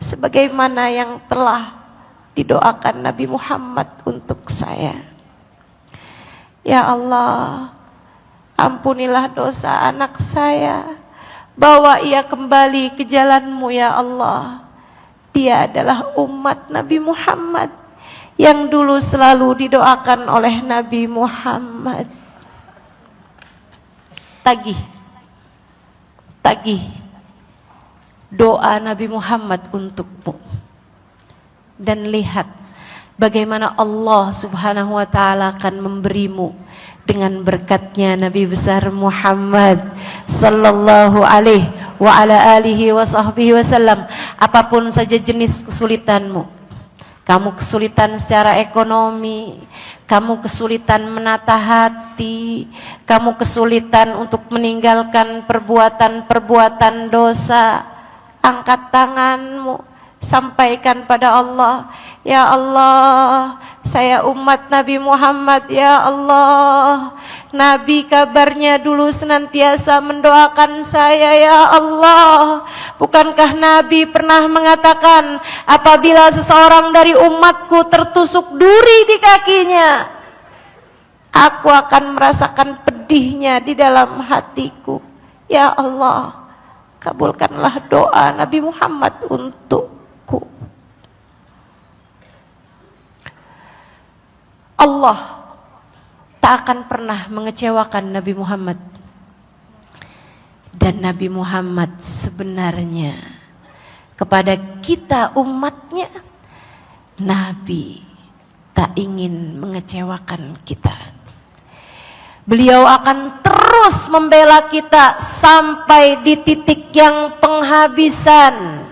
sebagaimana yang telah didoakan Nabi Muhammad untuk saya. Ya Allah, ampunilah dosa anak saya, bawa ia kembali ke jalan-Mu, ya Allah. Dia adalah umat Nabi Muhammad yang dulu selalu didoakan oleh Nabi Muhammad. Tagih doa Nabi Muhammad untukmu, dan lihat bagaimana Allah Subhanahu wa ta'ala akan memberimu dengan berkatnya Nabi besar Muhammad sallallahu alaihi wa ala alihi wa sahbihi wasallam. Apapun saja jenis kesulitanmu, kamu kesulitan secara ekonomi, kamu kesulitan menata hati, kamu kesulitan untuk meninggalkan perbuatan-perbuatan dosa, angkat tanganmu, sampaikan pada Allah, ya Allah, saya umat Nabi Muhammad, ya Allah. Nabi kabarnya dulu senantiasa mendoakan saya, ya Allah. Bukankah Nabi pernah mengatakan, apabila seseorang dari umatku tertusuk duri di kakinya, aku akan merasakan pedihnya di dalam hatiku. Ya Allah, kabulkanlah doa Nabi Muhammad untukku. Allah tak akan pernah mengecewakan Nabi Muhammad. Dan Nabi Muhammad sebenarnya kepada kita umatnya, Nabi tak ingin mengecewakan kita. Beliau akan terus membela kita sampai di titik yang penghabisan.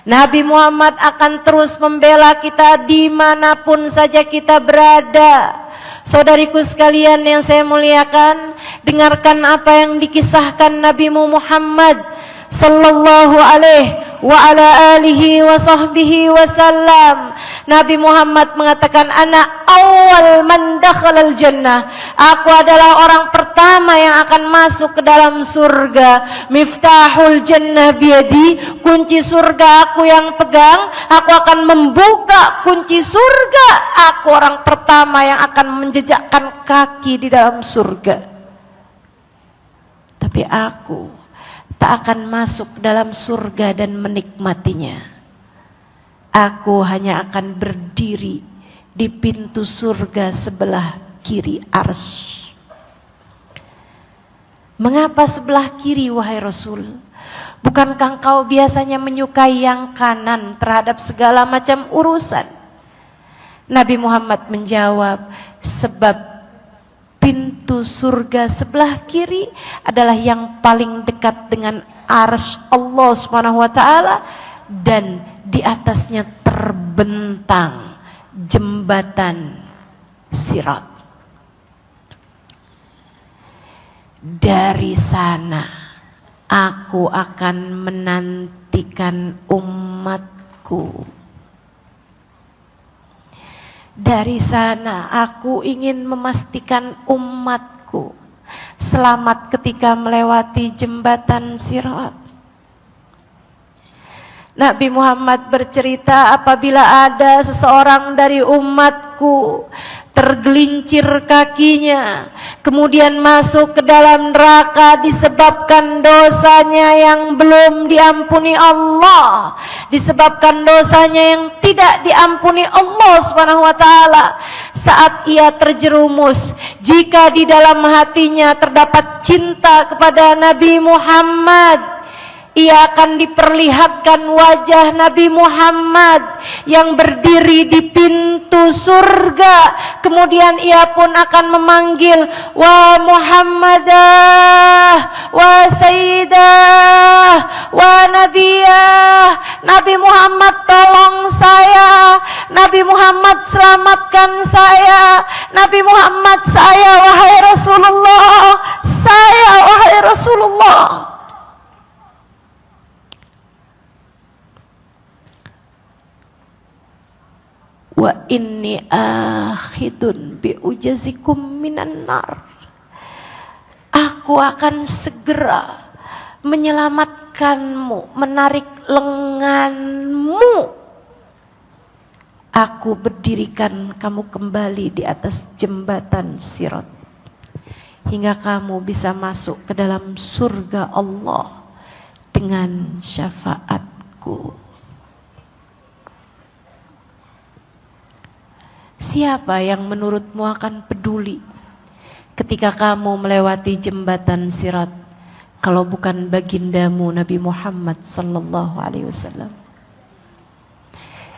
Nabi Muhammad akan terus membela kita dimanapun saja kita berada. Saudariku sekalian yang saya muliakan, dengarkan apa yang dikisahkan Nabi Muhammad sallallahu alaihi wa ala alihi wa sahbihi wasallam. Nabi Muhammad mengatakan, ana awal man dakhalal jannah. Aku adalah orang pertama yang akan masuk ke dalam surga. Miftahul jannah biyadi. Kunci surga aku yang pegang. Aku akan membuka kunci surga. Aku orang pertama yang akan menjejakkan kaki di dalam surga. Tapi aku tak akan masuk dalam surga dan menikmatinya. Aku hanya akan berdiri di pintu surga sebelah kiri arsy. Mengapa sebelah kiri, wahai Rasul? Bukankah engkau biasanya menyukai yang kanan terhadap segala macam urusan? Nabi Muhammad menjawab, sebab pintu surga sebelah kiri adalah yang paling dekat dengan arsy Allah Subhanahu wa ta'ala, dan di atasnya terbentang jembatan Sirat. Dari sana aku akan menantikan umatku. Dari sana aku ingin memastikan umatku selamat ketika melewati jembatan Sirat. Nabi Muhammad bercerita, apabila ada seseorang dari umatku tergelincir kakinya, kemudian masuk ke dalam neraka disebabkan dosanya yang belum diampuni Allah, disebabkan dosanya yang tidak diampuni Allah Subhanahu wa taala, saat ia terjerumus, jika di dalam hatinya terdapat cinta kepada Nabi Muhammad, ia akan diperlihatkan wajah Nabi Muhammad yang berdiri di pintu surga. Kemudian ia pun akan memanggil, wa Muhammadah, wa Sayyidah, wa Nabiyah. Nabi Muhammad tolong saya, Nabi Muhammad selamatkan saya, Nabi Muhammad saya, wahai Rasulullah, saya wahai Rasulullah. Wa inni akhidun bi ujazikum minan nar. Aku akan segera menyelamatkanmu, menarik lenganmu. Aku berdirikan kamu kembali di atas jembatan Sirat hingga kamu bisa masuk ke dalam surga Allah dengan syafaatku. Siapa yang menurutmu akan peduli ketika kamu melewati jembatan Sirat kalau bukan bagindamu Nabi Muhammad sallallahu alaihi wasallam?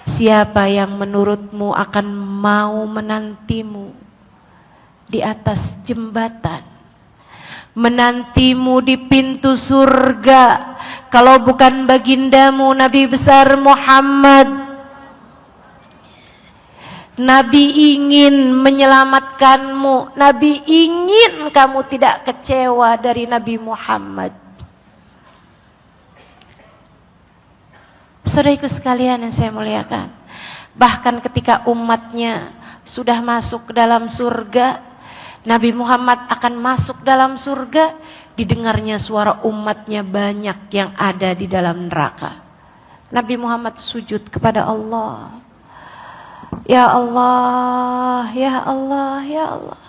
Siapa yang menurutmu akan mau menantimu di atas jembatan, menantimu di pintu surga kalau bukan bagindamu Nabi besar Muhammad? Nabi ingin menyelamatkanmu, Nabi ingin kamu tidak kecewa dari Nabi Muhammad. Saudaraku sekalian yang saya muliakan, bahkan ketika umatnya sudah masuk ke dalam surga, Nabi Muhammad akan masuk dalam surga, didengarnya suara umatnya banyak yang ada di dalam neraka. Nabi Muhammad sujud kepada Allah. Ya Allah, ya Allah, ya Allah.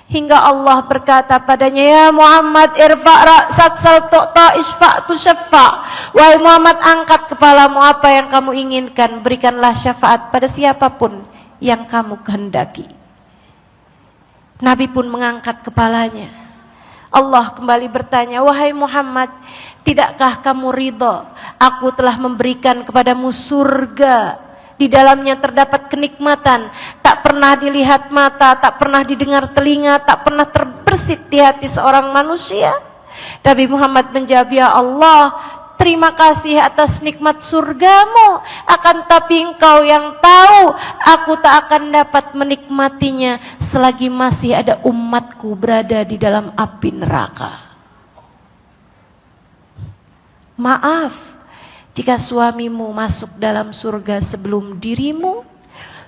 Hingga Allah berkata padanya, ya Muhammad irfa' ra'sak sal tu'ta isfa' tu syafa'. Wahai Muhammad, angkat kepalamu, apa yang kamu inginkan berikanlah syafaat pada siapapun yang kamu kehendaki. Nabi pun mengangkat kepalanya. Allah kembali bertanya, wahai Muhammad, tidakkah kamu ridha? Aku telah memberikan kepadamu surga, di dalamnya terdapat kenikmatan tak pernah dilihat mata, tak pernah didengar telinga, tak pernah terbersit di hati seorang manusia. Nabi Muhammad menjawab, ya Allah, terima kasih atas nikmat surgamu, akan tapi engkau yang tahu, aku tak akan dapat menikmatinya selagi masih ada umatku berada di dalam api neraka. Maaf jika suamimu masuk dalam surga sebelum dirimu,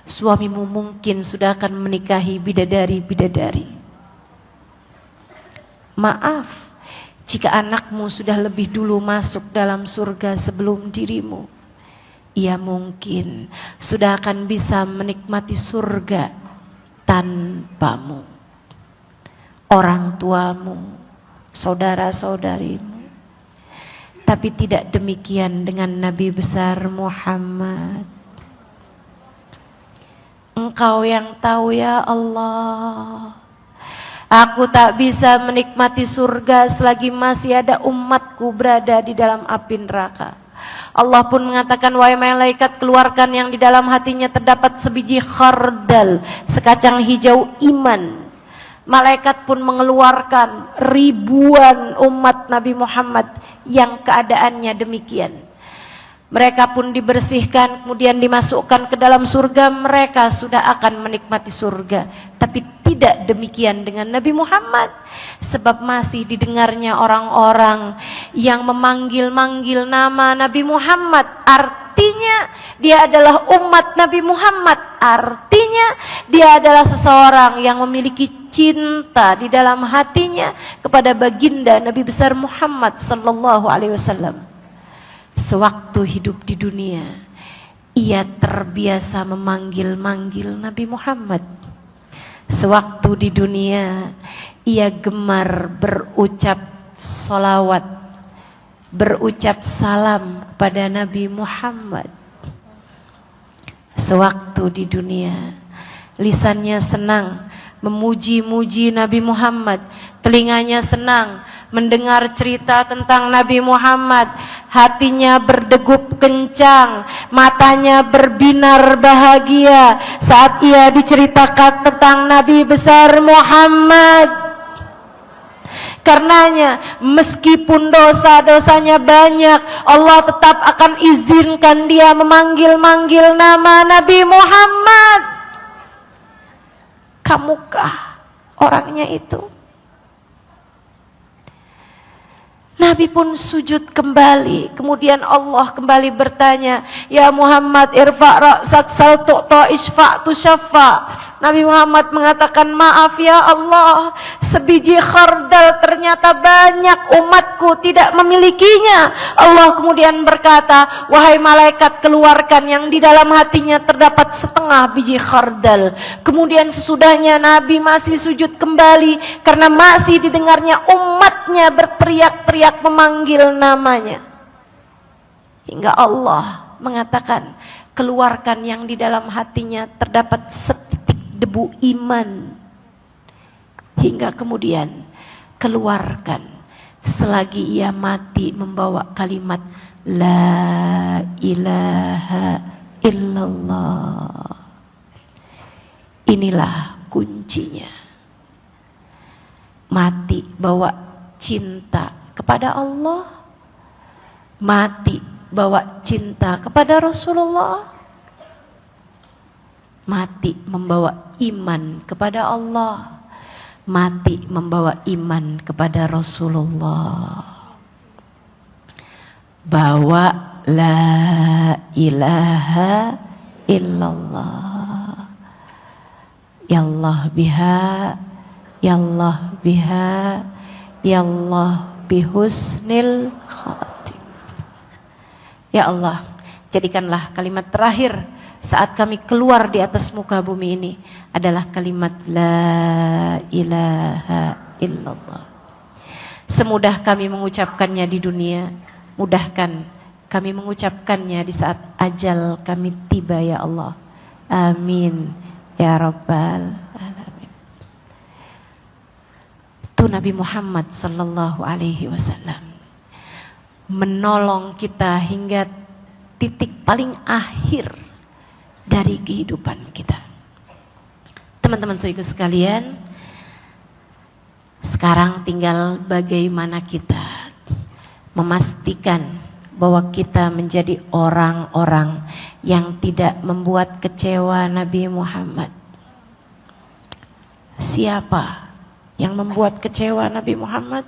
suamimu mungkin sudah akan menikahi bidadari-bidadari. Maaf jika anakmu sudah lebih dulu masuk dalam surga sebelum dirimu, ia mungkin sudah akan bisa menikmati surga tanpamu. Orang tuamu, saudara-saudarimu. Tapi tidak demikian dengan Nabi besar Muhammad. Engkau yang tahu ya Allah, aku tak bisa menikmati surga selagi masih ada umatku berada di dalam api neraka. Allah pun mengatakan, wahai malaikat, keluarkan yang di dalam hatinya terdapat sebiji khardal, sekacang hijau iman. Malaikat pun mengeluarkan ribuan umat Nabi Muhammad yang keadaannya demikian. Mereka pun dibersihkan, kemudian dimasukkan ke dalam surga. Mereka sudah akan menikmati surga. Tapi tidak demikian dengan Nabi Muhammad, sebab masih didengarnya orang-orang yang memanggil-manggil nama Nabi Muhammad. Artinya dia adalah umat Nabi Muhammad. Artinya dia adalah seseorang yang memiliki cinta di dalam hatinya kepada baginda Nabi besar Muhammad sallallahu alaihi wasallam. Sewaktu hidup di dunia, ia terbiasa memanggil-manggil Nabi Muhammad. Sewaktu di dunia, ia gemar berucap salawat, berucap salam kepada Nabi Muhammad. Sewaktu di dunia, lisannya senang memuji-muji Nabi Muhammad, telinganya senang mendengar cerita tentang Nabi Muhammad, hatinya berdegup kencang, matanya berbinar bahagia saat ia diceritakan tentang Nabi besar Muhammad. Karenanya meskipun dosa-dosanya banyak, Allah tetap akan izinkan dia memanggil-manggil nama Nabi Muhammad. Kamukah orangnya itu? Nabi pun sujud kembali. Kemudian Allah kembali bertanya, "Ya Muhammad, irfa' ra'sak sal tu'ta isfa' tu syafa'." Nabi Muhammad mengatakan, "Maaf ya Allah, sebiji khardal ternyata banyak umatku tidak memilikinya." Allah kemudian berkata, "Wahai malaikat, keluarkan yang di dalam hatinya terdapat setengah biji khardal." Kemudian sesudahnya Nabi masih sujud kembali karena masih didengarnya umatnya berteriak-teriak memanggil namanya, hingga Allah mengatakan, keluarkan yang di dalam hatinya terdapat setitik debu iman, hingga kemudian keluarkan selagi ia mati membawa kalimat la ilaha illallah. Inilah kuncinya, mati bawa cinta kepada Allah, mati bawa cinta kepada Rasulullah, mati membawa iman kepada Allah, mati membawa iman kepada Rasulullah. Bawa la ilaha illallah. Ya Allah biha, ya Allah biha, ya Allah bihusnil khatim. Ya Allah, jadikanlah kalimat terakhir saat kami keluar di atas muka bumi ini adalah kalimat la ilaha illallah. Semudah kami mengucapkannya di dunia, mudahkan kami mengucapkannya di saat ajal kami tiba ya Allah. Amin ya rabbal alamin. Itu Nabi Muhammad sallallahu alaihi wasallam menolong kita hingga titik paling akhir dari kehidupan kita. Teman-teman saudaraku sekalian, sekarang tinggal bagaimana kita memastikan bahwa kita menjadi orang-orang yang tidak membuat kecewa Nabi Muhammad. Siapa yang membuat kecewa Nabi Muhammad?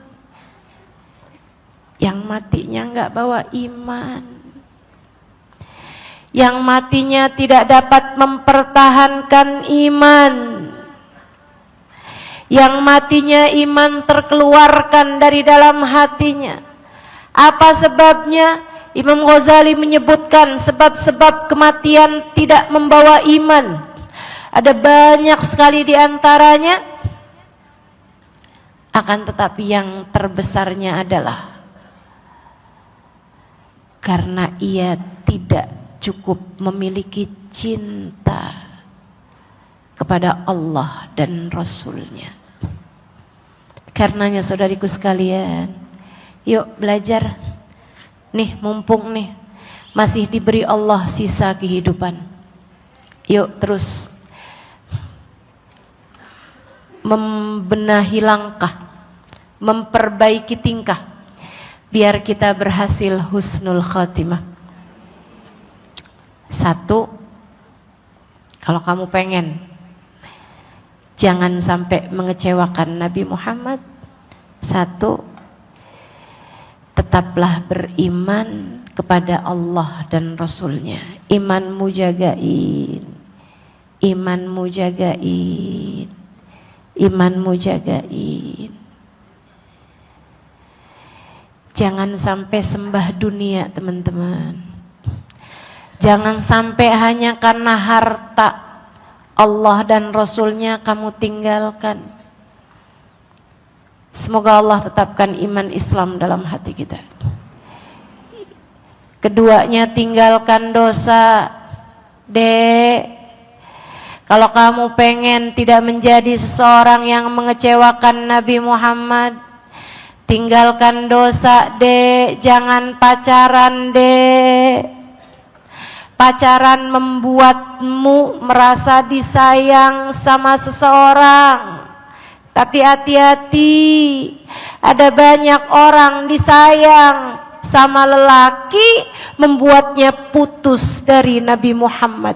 Yang matinya enggak bawa iman, yang matinya tidak dapat mempertahankan iman, yang matinya iman terkeluarkan dari dalam hatinya. Apa sebabnya? Imam Ghazali menyebutkan sebab-sebab kematian tidak membawa iman. Ada banyak sekali di antaranya. Akan tetapi yang terbesarnya adalah karena ia tidak cukup memiliki cinta kepada Allah dan Rasulnya. Karenanya saudariku sekalian, yuk belajar. Nih mumpung nih masih diberi Allah sisa kehidupan. Yuk terus membenahi langkah, memperbaiki tingkah, biar kita berhasil husnul khatimah. Satu, kalau kamu pengen jangan sampai mengecewakan Nabi Muhammad, satu, tetaplah beriman kepada Allah dan Rasulnya. Imanmu jagain, imanmu jagain, imanmu jagain. Jangan sampai sembah dunia, teman-teman. Jangan sampai hanya karena harta Allah dan Rasulnya kamu tinggalkan. Semoga Allah tetapkan iman Islam dalam hati kita. Keduanya, tinggalkan dosa. Dek, kalau kamu pengen tidak menjadi seseorang yang mengecewakan Nabi Muhammad, tinggalkan dosa, dek. Jangan pacaran, dek. Pacaran membuatmu merasa disayang sama seseorang. Tapi hati-hati, ada banyak orang disayang sama lelaki membuatnya putus dari Nabi Muhammad.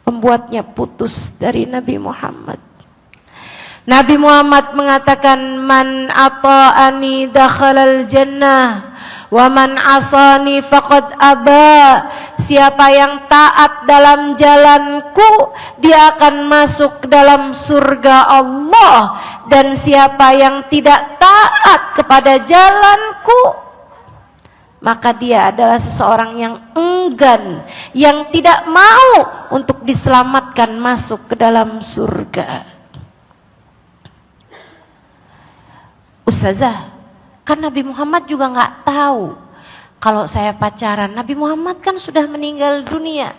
Membuatnya putus dari Nabi Muhammad. Nabi Muhammad mengatakan, man ata'ani dakhalal jannah wa man asani faqad aba. Siapa yang taat dalam jalanku, dia akan masuk dalam surga Allah. Dan siapa yang tidak taat kepada jalanku, maka dia adalah seseorang yang enggan, yang tidak mau untuk diselamatkan masuk ke dalam surga. Ustazah, kan Nabi Muhammad juga nggak tahu kalau saya pacaran. Nabi Muhammad kan sudah meninggal dunia.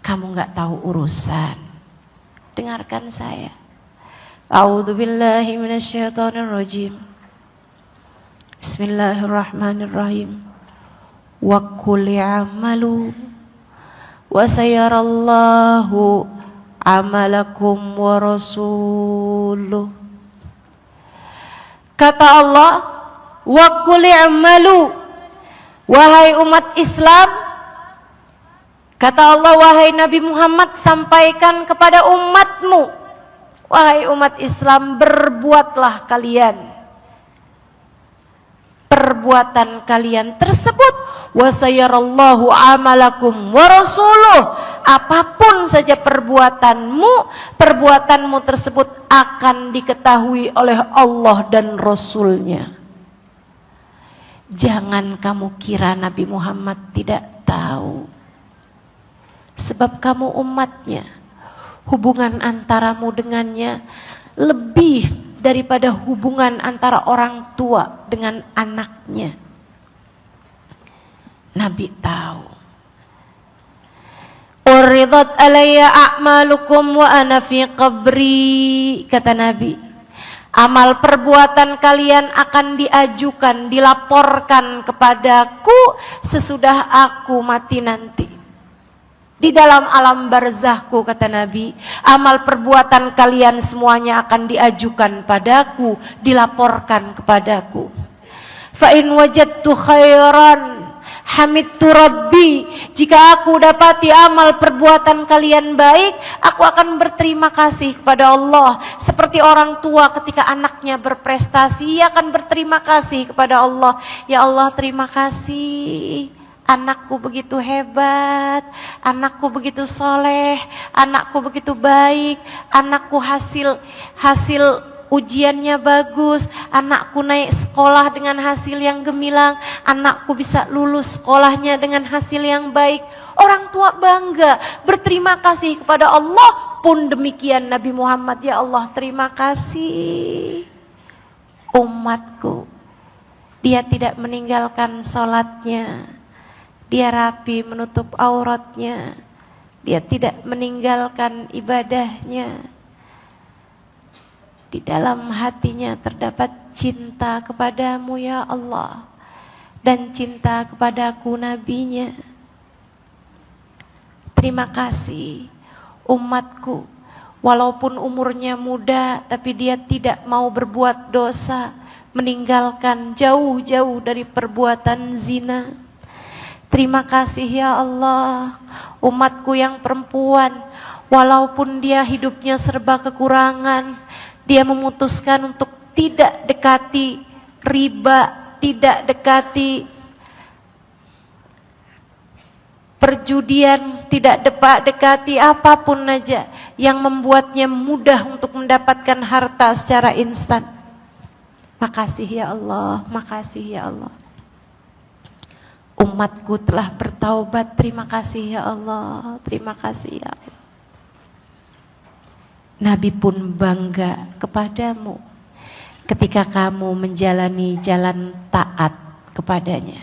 Kamu nggak tahu urusan. Dengarkan saya. A'udzubillahi minasyaitonirrajim. Bismillahirrahmanirrahim. Wa qul i'malu wa sayarallahu amalakum wa rasuluh. Kata Allah, wa qul i'malu, wahai umat Islam. Kata Allah, wahai Nabi Muhammad, sampaikan kepada umatmu, wahai umat Islam, berbuatlah kalian perbuatan kalian tersebut. Wa sayarallahu amalakum wa rasuluh. Apapun saja perbuatanmu tersebut akan diketahui oleh Allah dan Rasulnya. Jangan kamu kira Nabi Muhammad tidak tahu. Sebab kamu umatnya. Hubungan antaramu dengannya lebih daripada hubungan antara orang tua dengan anaknya. Nabi tahu. Uridat alayya a'malukum wa ana fi qabri. Kata Nabi, amal perbuatan kalian akan diajukan, dilaporkan kepadaku sesudah aku mati nanti. Di dalam alam barzahku, kata Nabi, amal perbuatan kalian semuanya akan diajukan padaku, dilaporkan kepadaku. Fa in wajadtu khairan hamidtu rabbi. Jika aku dapati amal perbuatan kalian baik, aku akan berterima kasih kepada Allah. Seperti orang tua ketika anaknya berprestasi, ia akan berterima kasih kepada Allah. Ya Allah, terima kasih. Anakku begitu hebat, anakku begitu soleh, anakku begitu baik, anakku hasil ujiannya bagus, anakku naik sekolah dengan hasil yang gemilang, anakku bisa lulus sekolahnya dengan hasil yang baik. Orang tua bangga, berterima kasih kepada Allah. Pun demikian Nabi Muhammad, ya Allah terima kasih. Umatku, dia tidak meninggalkan sholatnya, dia rapi menutup auratnya, dia tidak meninggalkan ibadahnya. Di dalam hatinya terdapat cinta kepadamu ya Allah, dan cinta kepadaku nabinya. Terima kasih umatku, walaupun umurnya muda, tapi dia tidak mau berbuat dosa, meninggalkan jauh-jauh dari perbuatan zina. Terima kasih ya Allah, umatku yang perempuan, walaupun dia hidupnya serba kekurangan, dia memutuskan untuk tidak dekati riba, tidak dekati perjudian, tidak dekati apapun aja yang membuatnya mudah untuk mendapatkan harta secara instan. Makasih ya Allah, makasih ya Allah. Umatku telah bertaubat, terima kasih ya Allah, terima kasih ya Allah. Nabi pun bangga kepadamu ketika kamu menjalani jalan taat kepadanya.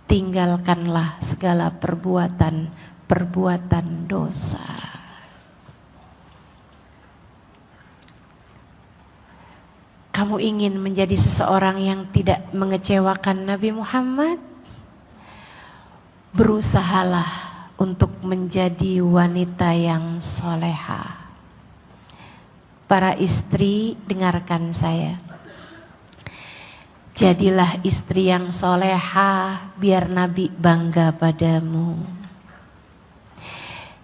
Tinggalkanlah segala perbuatan dosa. Kamu ingin menjadi seseorang yang tidak mengecewakan Nabi Muhammad? Berusahalah untuk menjadi wanita yang soleha. Para istri, dengarkan saya. Jadilah istri yang soleha, biar Nabi bangga padamu.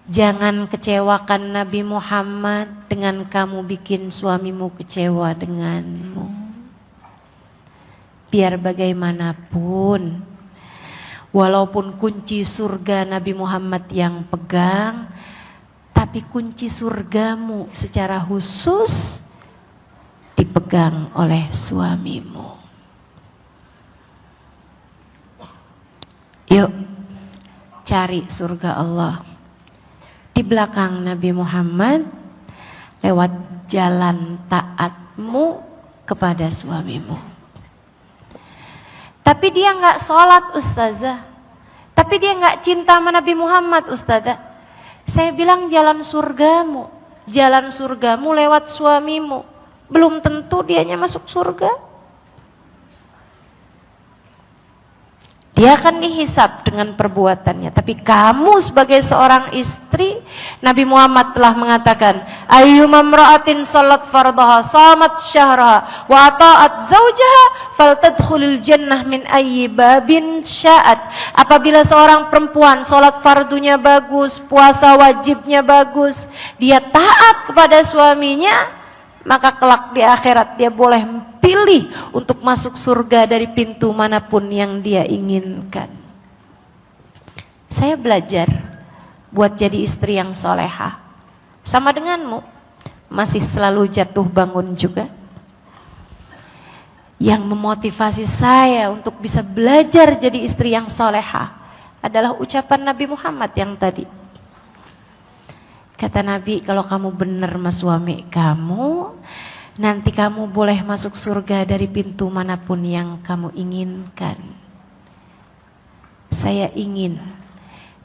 Jangan kecewakan Nabi Muhammad dengan kamu bikin suamimu kecewa denganmu. Biar bagaimanapun, walaupun kunci surga Nabi Muhammad yang pegang, tapi kunci surgamu secara khusus dipegang oleh suamimu. Yuk, cari surga Allah di belakang Nabi Muhammad lewat jalan taatmu kepada suamimu. Tapi dia nggak sholat ustazah, tapi dia nggak cinta sama Nabi Muhammad ustazah. Saya bilang jalan surgamu lewat suamimu. Belum tentu dianya masuk surga. Dia akan dihisab dengan perbuatannya. Tapi kamu sebagai seorang istri, Nabi Muhammad telah mengatakan, ayyuma imra'atin salat fardaha, samat syahraha, wa ata'at zawjaha, faltadkhulil jannah min ayyi babin sya'at. Apabila seorang perempuan salat fardunya bagus, puasa wajibnya bagus, dia taat kepada suaminya, maka kelak di akhirat dia boleh pilih untuk masuk surga dari pintu manapun yang dia inginkan. Saya belajar buat jadi istri yang soleha. Sama denganmu, masih selalu jatuh bangun juga. Yang memotivasi saya untuk bisa belajar jadi istri yang soleha adalah ucapan Nabi Muhammad yang tadi. Kata Nabi, kalau kamu benar sama suami kamu, nanti kamu boleh masuk surga dari pintu manapun yang kamu inginkan. Saya ingin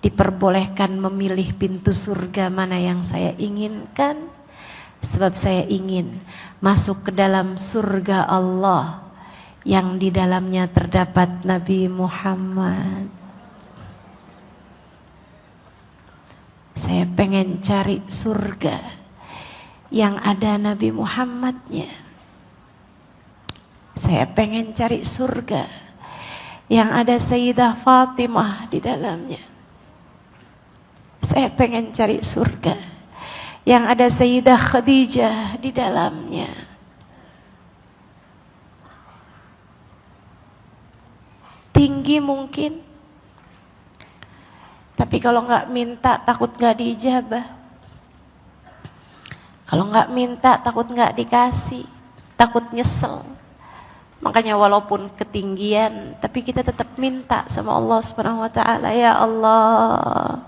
diperbolehkan memilih pintu surga mana yang saya inginkan, sebab saya ingin masuk ke dalam surga Allah yang di dalamnya terdapat Nabi Muhammad. Saya pengen cari surga yang ada Nabi Muhammadnya. Saya pengen cari surga yang ada Sayyidah Fatimah di dalamnya. Saya pengen cari surga yang ada Sayyidah Khadijah di dalamnya. Tinggi mungkin, tapi kalau nggak minta takut nggak diijabah. Kalau nggak minta takut nggak dikasih, takut nyesel. Makanya walaupun ketinggian, tapi kita tetap minta sama Allah Subhanahu Wa Taala. Ya Allah,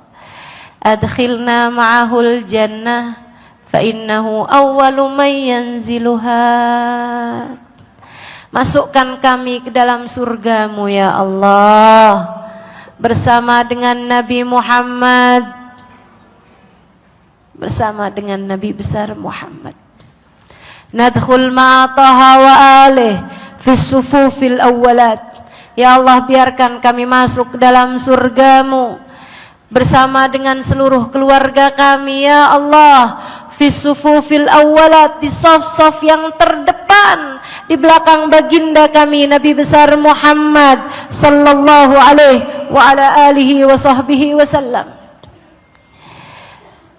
adkhilna ma'ahul jannah, fa innahu awwalu man yanziluha. Masukkan kami ke dalam surgamu ya Allah, bersama dengan Nabi Muhammad, bersama dengan Nabi besar Muhammad. Nadkhul ma'ataha wa alih fi sufufil awwalat. Ya Allah, biarkan kami masuk ke dalam surgamu bersama dengan seluruh keluarga kami ya Allah, fi sufufil awwalat, di saf-saf yang terdepan, di belakang baginda kami Nabi besar Muhammad sallallahu alaihi wa ala alihi wa sahbihi wasallam.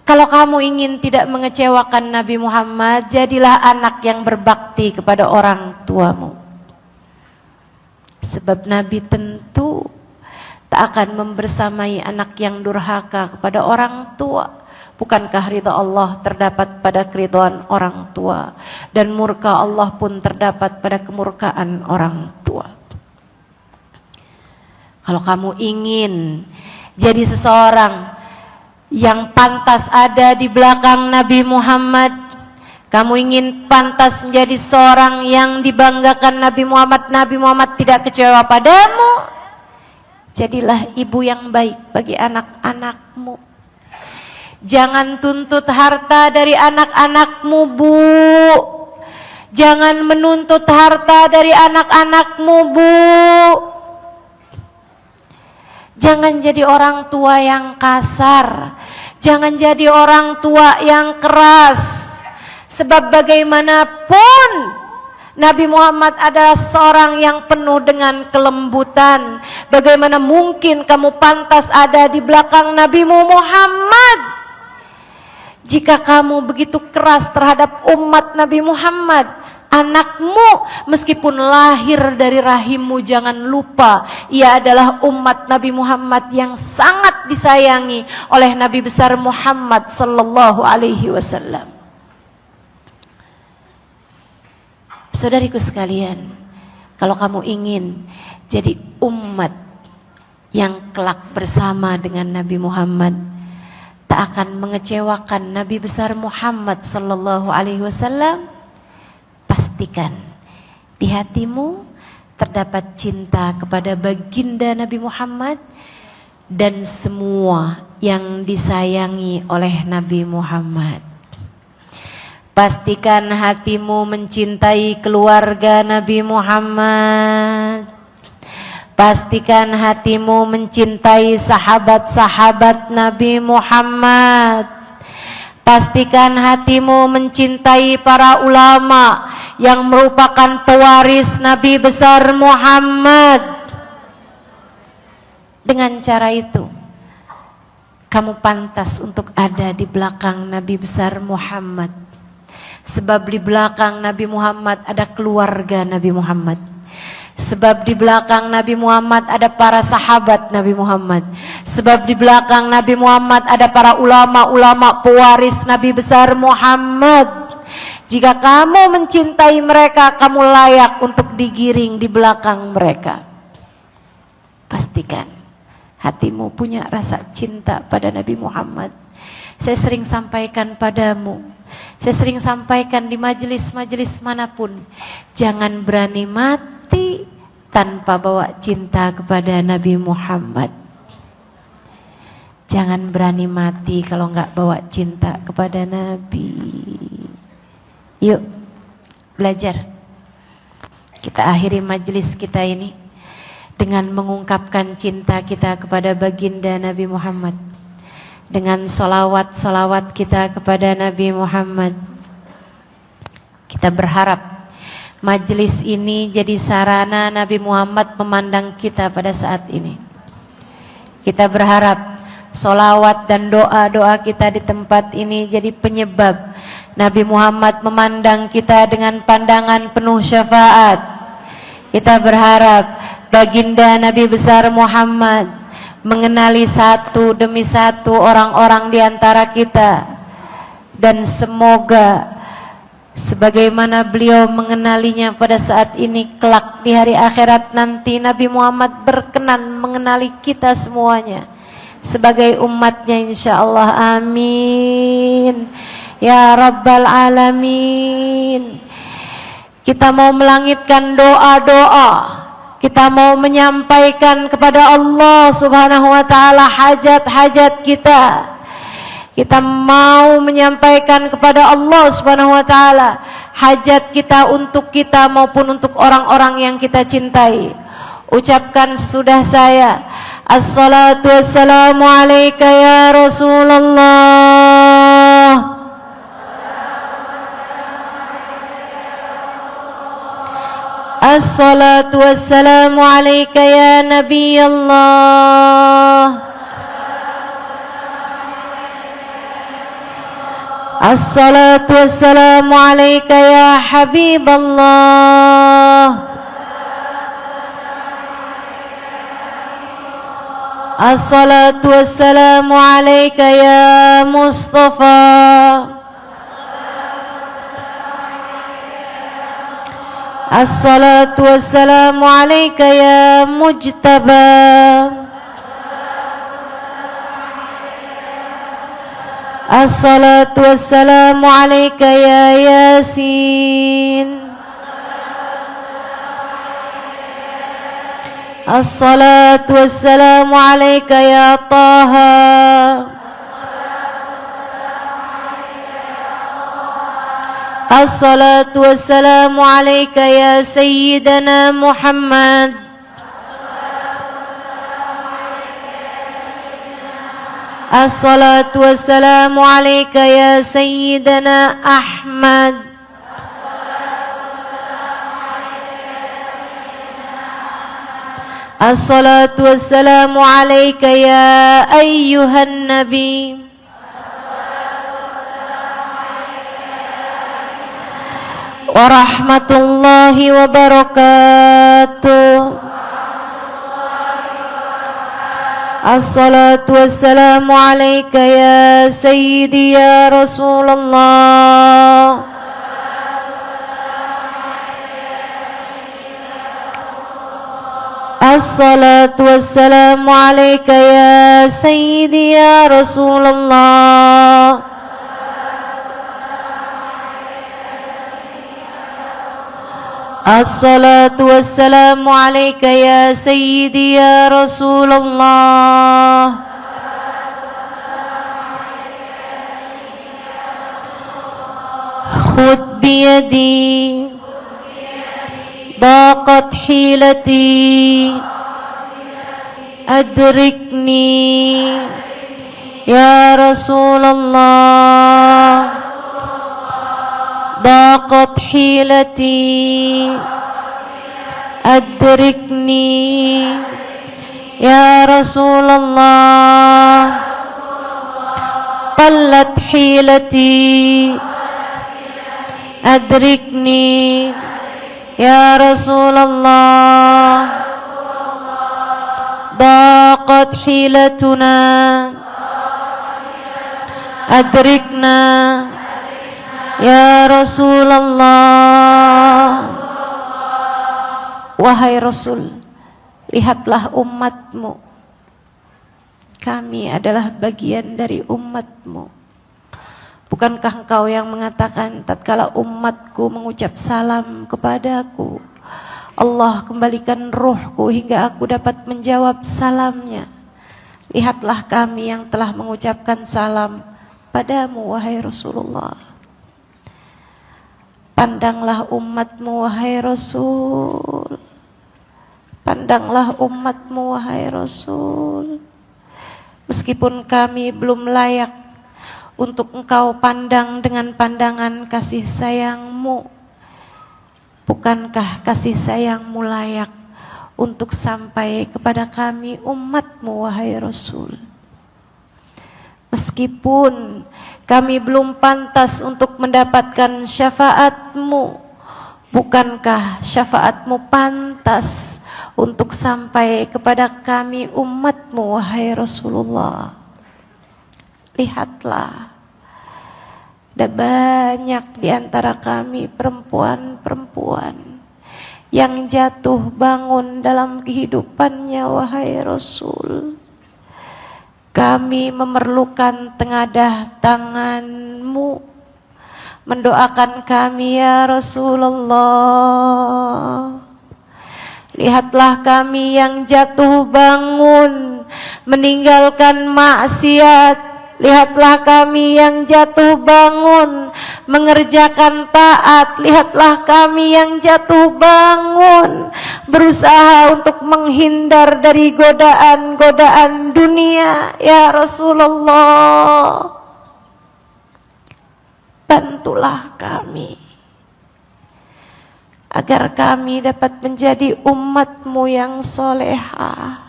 Kalau kamu ingin tidak mengecewakan Nabi Muhammad, jadilah anak yang berbakti kepada orang tuamu. Sebab Nabi tentu tak akan membersamai anak yang durhaka kepada orang tua. Bukankah ridha Allah terdapat pada keridhaan orang tua, dan murka Allah pun terdapat pada kemurkaan orang tua. Kalau kamu ingin jadi seseorang yang pantas ada di belakang Nabi Muhammad, kamu ingin pantas menjadi seorang yang dibanggakan Nabi Muhammad tidak kecewa padamu, jadilah ibu yang baik bagi anak-anakmu. Jangan tuntut harta dari anak-anakmu, Bu. Jangan menuntut harta dari anak-anakmu, Bu. Jangan jadi orang tua yang kasar. Jangan jadi orang tua yang keras. Sebab bagaimanapun Nabi Muhammad adalah seorang yang penuh dengan kelembutan. Bagaimana mungkin kamu pantas ada di belakang Nabi Muhammad jika kamu begitu keras terhadap umat Nabi Muhammad? Anakmu meskipun lahir dari rahimmu, jangan lupa ia adalah umat Nabi Muhammad yang sangat disayangi oleh Nabi besar Muhammad sallallahu alaihi wasallam. Saudariku sekalian, kalau kamu ingin jadi umat yang kelak bersama dengan Nabi Muhammad, tak akan mengecewakan Nabi besar Muhammad sallallahu alaihi wasallam, pastikan di hatimu terdapat cinta kepada baginda Nabi Muhammad dan semua yang disayangi oleh Nabi Muhammad. Pastikan hatimu mencintai keluarga Nabi Muhammad. Pastikan hatimu mencintai sahabat-sahabat Nabi Muhammad. Pastikan hatimu mencintai para ulama yang merupakan pewaris Nabi besar Muhammad. Dengan cara itu, kamu pantas untuk ada di belakang Nabi besar Muhammad. Sebab di belakang Nabi Muhammad ada keluarga Nabi Muhammad. Sebab di belakang Nabi Muhammad ada para sahabat Nabi Muhammad. Sebab di belakang Nabi Muhammad ada para ulama-ulama pewaris Nabi besar Muhammad. Jika kamu mencintai mereka, kamu layak untuk digiring di belakang mereka. Pastikan hatimu punya rasa cinta pada Nabi Muhammad. Saya sering sampaikan padamu, saya sering sampaikan di majelis-majelis manapun, jangan berani mati tanpa bawa cinta kepada Nabi Muhammad. Jangan berani mati kalau nggak bawa cinta kepada Nabi. Yuk belajar. Kita akhiri majelis kita ini dengan mengungkapkan cinta kita kepada baginda Nabi Muhammad, dengan solawat-solawat kita kepada Nabi Muhammad. Kita berharap majelis ini jadi sarana Nabi Muhammad memandang kita pada saat ini. Kita berharap solawat dan doa-doa kita di tempat ini jadi penyebab Nabi Muhammad memandang kita dengan pandangan penuh syafaat. Kita berharap baginda Nabi besar Muhammad mengenali satu demi satu orang-orang di antara kita, dan semoga sebagaimana beliau mengenalinya pada saat ini, kelak di hari akhirat nanti Nabi Muhammad berkenan mengenali kita semuanya sebagai umatnya, insyaallah. Amin ya rabbal alamin. Kita mau melangitkan doa-doa, kita mau menyampaikan kepada Allah subhanahu wa ta'ala hajat-hajat kita. Kita mau menyampaikan kepada Allah subhanahu wa ta'ala hajat kita untuk kita maupun untuk orang-orang yang kita cintai. Ucapkan sudah saya, assalatu wassalamu alaika ya Rasulullah. Assalatu wassalamu alaika ya Nabi Allah. Assalatu wassalamu alaika ya Habib Allah. Assalatu wassalamu alayka ya Mustafa. Assalatu wassalamu alayka ya Mujtaba. Assalatu wassalamu alayka ya Yasin. Assalatu wassalamu alayka ya Taha. Assalatu wassalamu alayka ya Sayyidana Muhammad. Assalatu wassalamu alayka ya Sayyidana Ahmad. Assalatu wassalamu alayka ya ayyuhan nabi. Wa rahmatullahi wa barakatuh. Assalatu wassalamu alayka ya sayyidi ya Rasulullah. Assalatu wassalamu alayka ya sayyidi ya Rasulullah. Assalatu wassalamu alayka ya sayyidi ya Rasulullah. Khudh biyadi ضاقت حيلتي أدركني يا رسول الله. ضاقت حيلتي أدركني يا رسول الله. قلت حيلتي أدركني يا رسول الله. ضاقت حيلتنا أدركنا يا رسول الله. Wahai Rasul, lihatlah umatmu. Kami adalah bagian dari umatmu. Bukankah engkau yang mengatakan tatkala umatku mengucap salam kepadaku, Allah kembalikan ruhku hingga aku dapat menjawab salamnya. Lihatlah kami yang telah mengucapkan salam padamu wahai Rasulullah. Pandanglah umatmu wahai Rasul. Pandanglah umatmu wahai Rasul. Meskipun kami belum layak untuk engkau pandang dengan pandangan kasih sayangmu, bukankah kasih sayangmu layak untuk sampai kepada kami umatmu wahai Rasul? Meskipun kami belum pantas untuk mendapatkan syafaatmu, bukankah syafaatmu pantas untuk sampai kepada kami umatmu wahai Rasulullah? Lihatlah, ada banyak di antara kami perempuan-perempuan yang jatuh bangun dalam kehidupannya wahai Rasul. Kami memerlukan tengadah tanganmu, mendoakan kami ya Rasulullah. Lihatlah kami yang jatuh bangun meninggalkan maksiat. Lihatlah kami yang jatuh bangun mengerjakan taat. Lihatlah kami yang jatuh bangun berusaha untuk menghindar dari godaan-godaan dunia ya Rasulullah. Bantulah kami agar kami dapat menjadi umatmu yang solehah.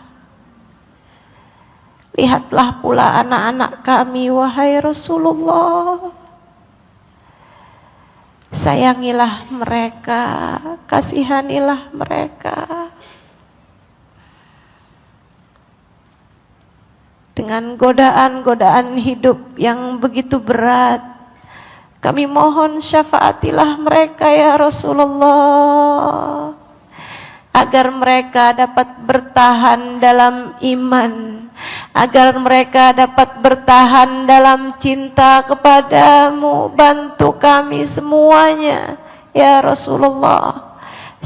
Lihatlah pula anak-anak kami wahai Rasulullah. Sayangilah mereka, kasihanilah mereka. dengan godaan-godaan hidup yang begitu berat. Kami mohon syafaatilah mereka ya Rasulullah, agar mereka dapat bertahan dalam iman, agar mereka dapat bertahan dalam cinta kepadamu. Bantu kami semuanya ya Rasulullah.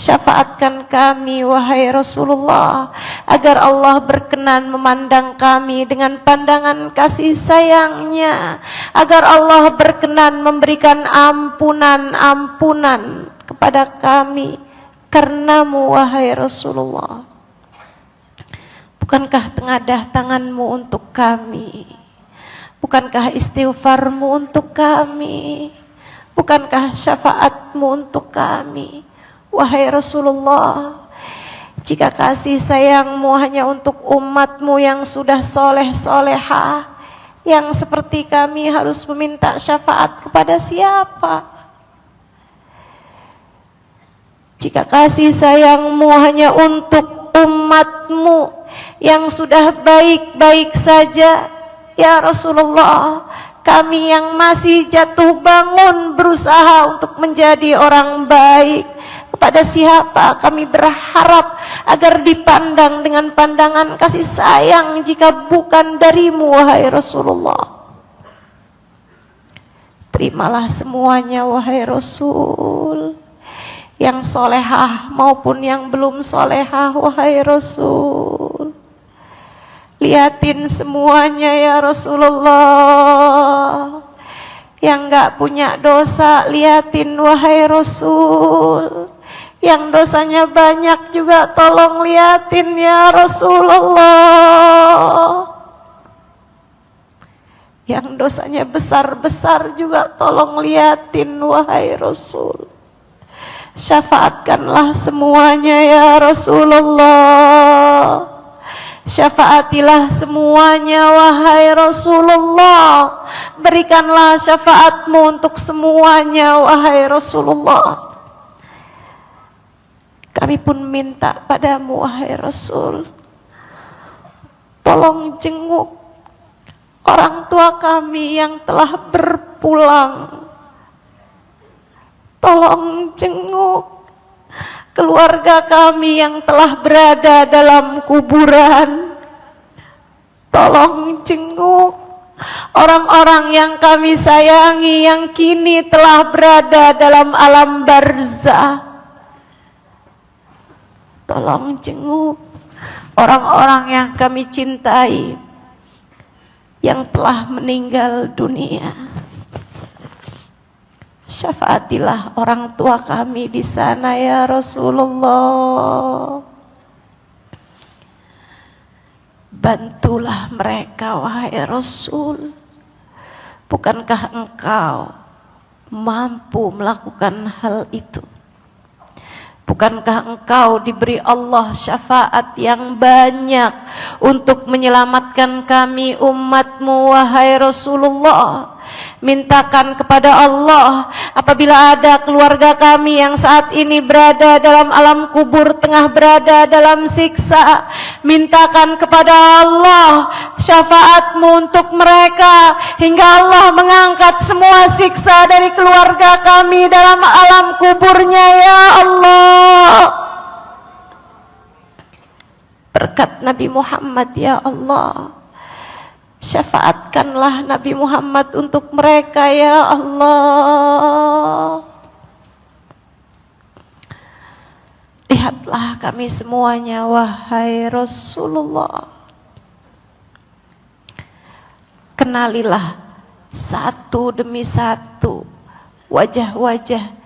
Syafaatkan kami wahai Rasulullah, agar Allah berkenan memandang kami dengan pandangan kasih sayangnya, agar Allah berkenan memberikan ampunan kepada kami karenamu wahai Rasulullah. Bukankah tengadah tanganmu untuk kami? Bukankah istighfarmu untuk kami? Bukankah syafaatmu untuk kami? Wahai Rasulullah, jika kasih sayangmu hanya untuk umatmu yang sudah soleh-solehah, yang seperti kami harus meminta syafaat kepada siapa? Jika kasih sayangmu hanya untuk umatmu yang sudah baik-baik saja, ya Rasulullah, kami yang masih jatuh bangun berusaha untuk menjadi orang baik, kepada siapa kami berharap agar dipandang dengan pandangan kasih sayang jika bukan darimu wahai Rasulullah? Terimalah semuanya wahai Rasul, yang solehah maupun yang belum solehah wahai Rasul. Liatin semuanya ya Rasulullah. Yang gak punya dosa liatin wahai Rasul. Yang dosanya banyak juga tolong liatin ya Rasulullah. Yang dosanya besar-besar juga tolong liatin wahai Rasul. Syafaatkanlah semuanya ya Rasulullah. Syafaatilah semuanya wahai Rasulullah. Berikanlah syafaatmu untuk semuanya wahai Rasulullah. Kami pun minta padamu wahai Rasul, tolong jenguk orang tua kami yang telah berpulang. Tolong jenguk keluarga kami yang telah berada dalam kuburan. Tolong jenguk orang-orang yang kami sayangi yang kini telah berada dalam alam barzah. Tolong jenguk orang-orang yang kami cintai yang telah meninggal dunia. Syafaatilah orang tua kami di sana ya Rasulullah. Bantulah mereka wahai Rasul. Bukankah engkau mampu melakukan hal itu? Bukankah engkau diberi Allah syafaat yang banyak untuk menyelamatkan kami umatmu wahai Rasulullah? Mintakan kepada Allah apabila ada keluarga kami yang saat ini berada dalam alam kubur, tengah berada dalam siksa, mintakan kepada Allah syafaatmu untuk mereka hingga Allah mengangkat semua siksa dari keluarga kami dalam alam kuburnya ya Allah. Berkat Nabi Muhammad ya Allah, syafaatkanlah Nabi Muhammad untuk mereka ya Allah. Lihatlah kami semuanya wahai Rasulullah. Kenalilah satu demi satu wajah-wajah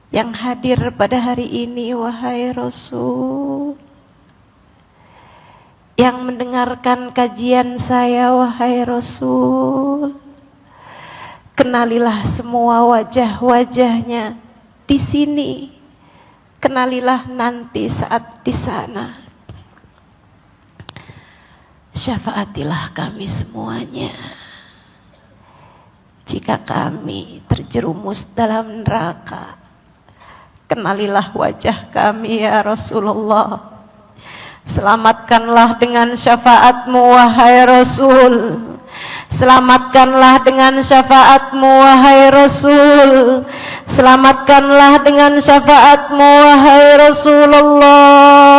yang hadir pada hari ini wahai Rasul. Yang mendengarkan kajian saya wahai Rasul, kenalilah semua wajah-wajahnya di sini, kenalilah nanti saat di sana. Syafaatilah kami semuanya. Jika kami terjerumus dalam neraka, kenalilah wajah kami ya Rasulullah. Selamatkanlah dengan syafaatmu wahai Rasul. Selamatkanlah dengan syafaatmu wahai Rasul. Selamatkanlah dengan syafaatmu wahai Rasulullah.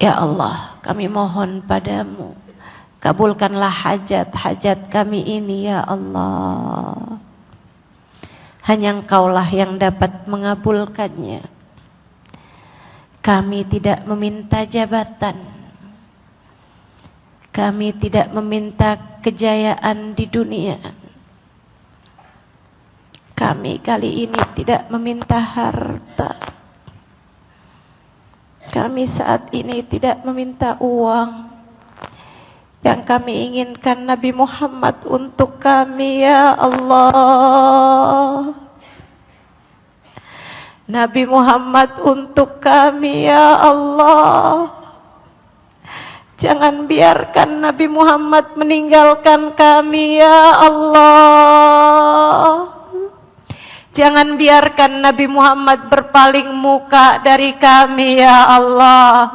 Ya Allah, kami mohon padamu, kabulkanlah hajat-hajat kami ini ya Allah. Hanya Engkaulah yang dapat mengabulkannya. Kami tidak meminta jabatan. Kami tidak meminta kejayaan di dunia. Kami kali ini tidak meminta harta. Kami saat ini tidak meminta uang. Yang kami inginkan Nabi Muhammad untuk kami ya Allah. Nabi Muhammad untuk kami ya Allah. Jangan biarkan Nabi Muhammad meninggalkan kami ya Allah. Jangan biarkan Nabi Muhammad berpaling muka dari kami ya Allah.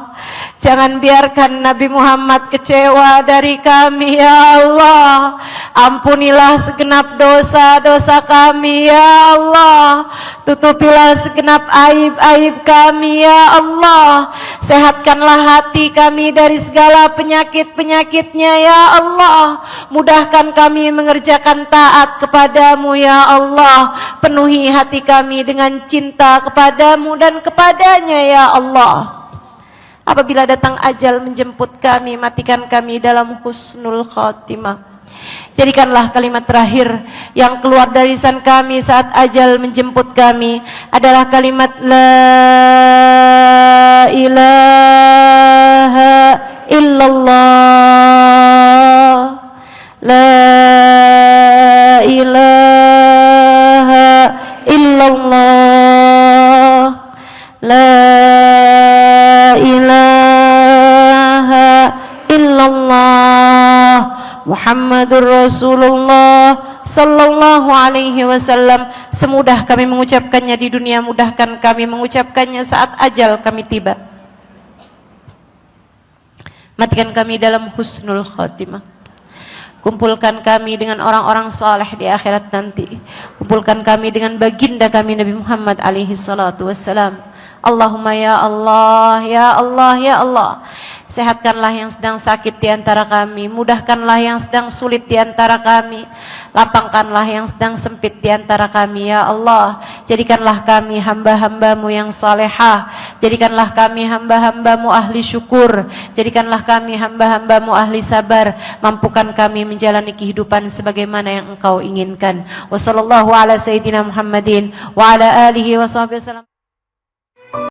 Jangan biarkan Nabi Muhammad kecewa dari kami ya Allah. Ampunilah segenap dosa-dosa kami ya Allah. Tutupilah segenap aib-aib kami ya Allah. Sehatkanlah hati kami dari segala penyakit-penyakitnya ya Allah. Mudahkan kami mengerjakan taat kepadamu ya Allah. Penuhi hati kami dengan cinta kepadamu dan kepadanya ya Allah. Apabila datang ajal menjemput kami, matikan kami dalam husnul khatimah. Jadikanlah kalimat terakhir yang keluar dari lisan kami saat ajal menjemput kami adalah kalimat La ilaha illallah. La ilaha illallah. La ilaha illallah Muhammadur Rasulullah sallallahu alaihi wasallam. Semudah kami mengucapkannya di dunia, mudahkan kami mengucapkannya saat ajal kami tiba. Matikan kami dalam husnul khatimah. Kumpulkan kami dengan orang-orang saleh di akhirat nanti. Kumpulkan kami dengan baginda kami Nabi Muhammad alaihi salatu wassalam. Allahumma ya Allah, ya Allah, ya Allah. Sehatkanlah yang sedang sakit di antara kami, mudahkanlah yang sedang sulit di antara kami, lapangkanlah yang sedang sempit di antara kami ya Allah. Jadikanlah kami hamba-hambamu yang salehah, jadikanlah kami hamba-hambamu ahli syukur, jadikanlah kami hamba-hambamu ahli sabar. Mampukan kami menjalani kehidupan sebagaimana yang Engkau inginkan. Wassallallahu ala sayyidina Muhammadin wa ala alihi wa sahbihi wasallam.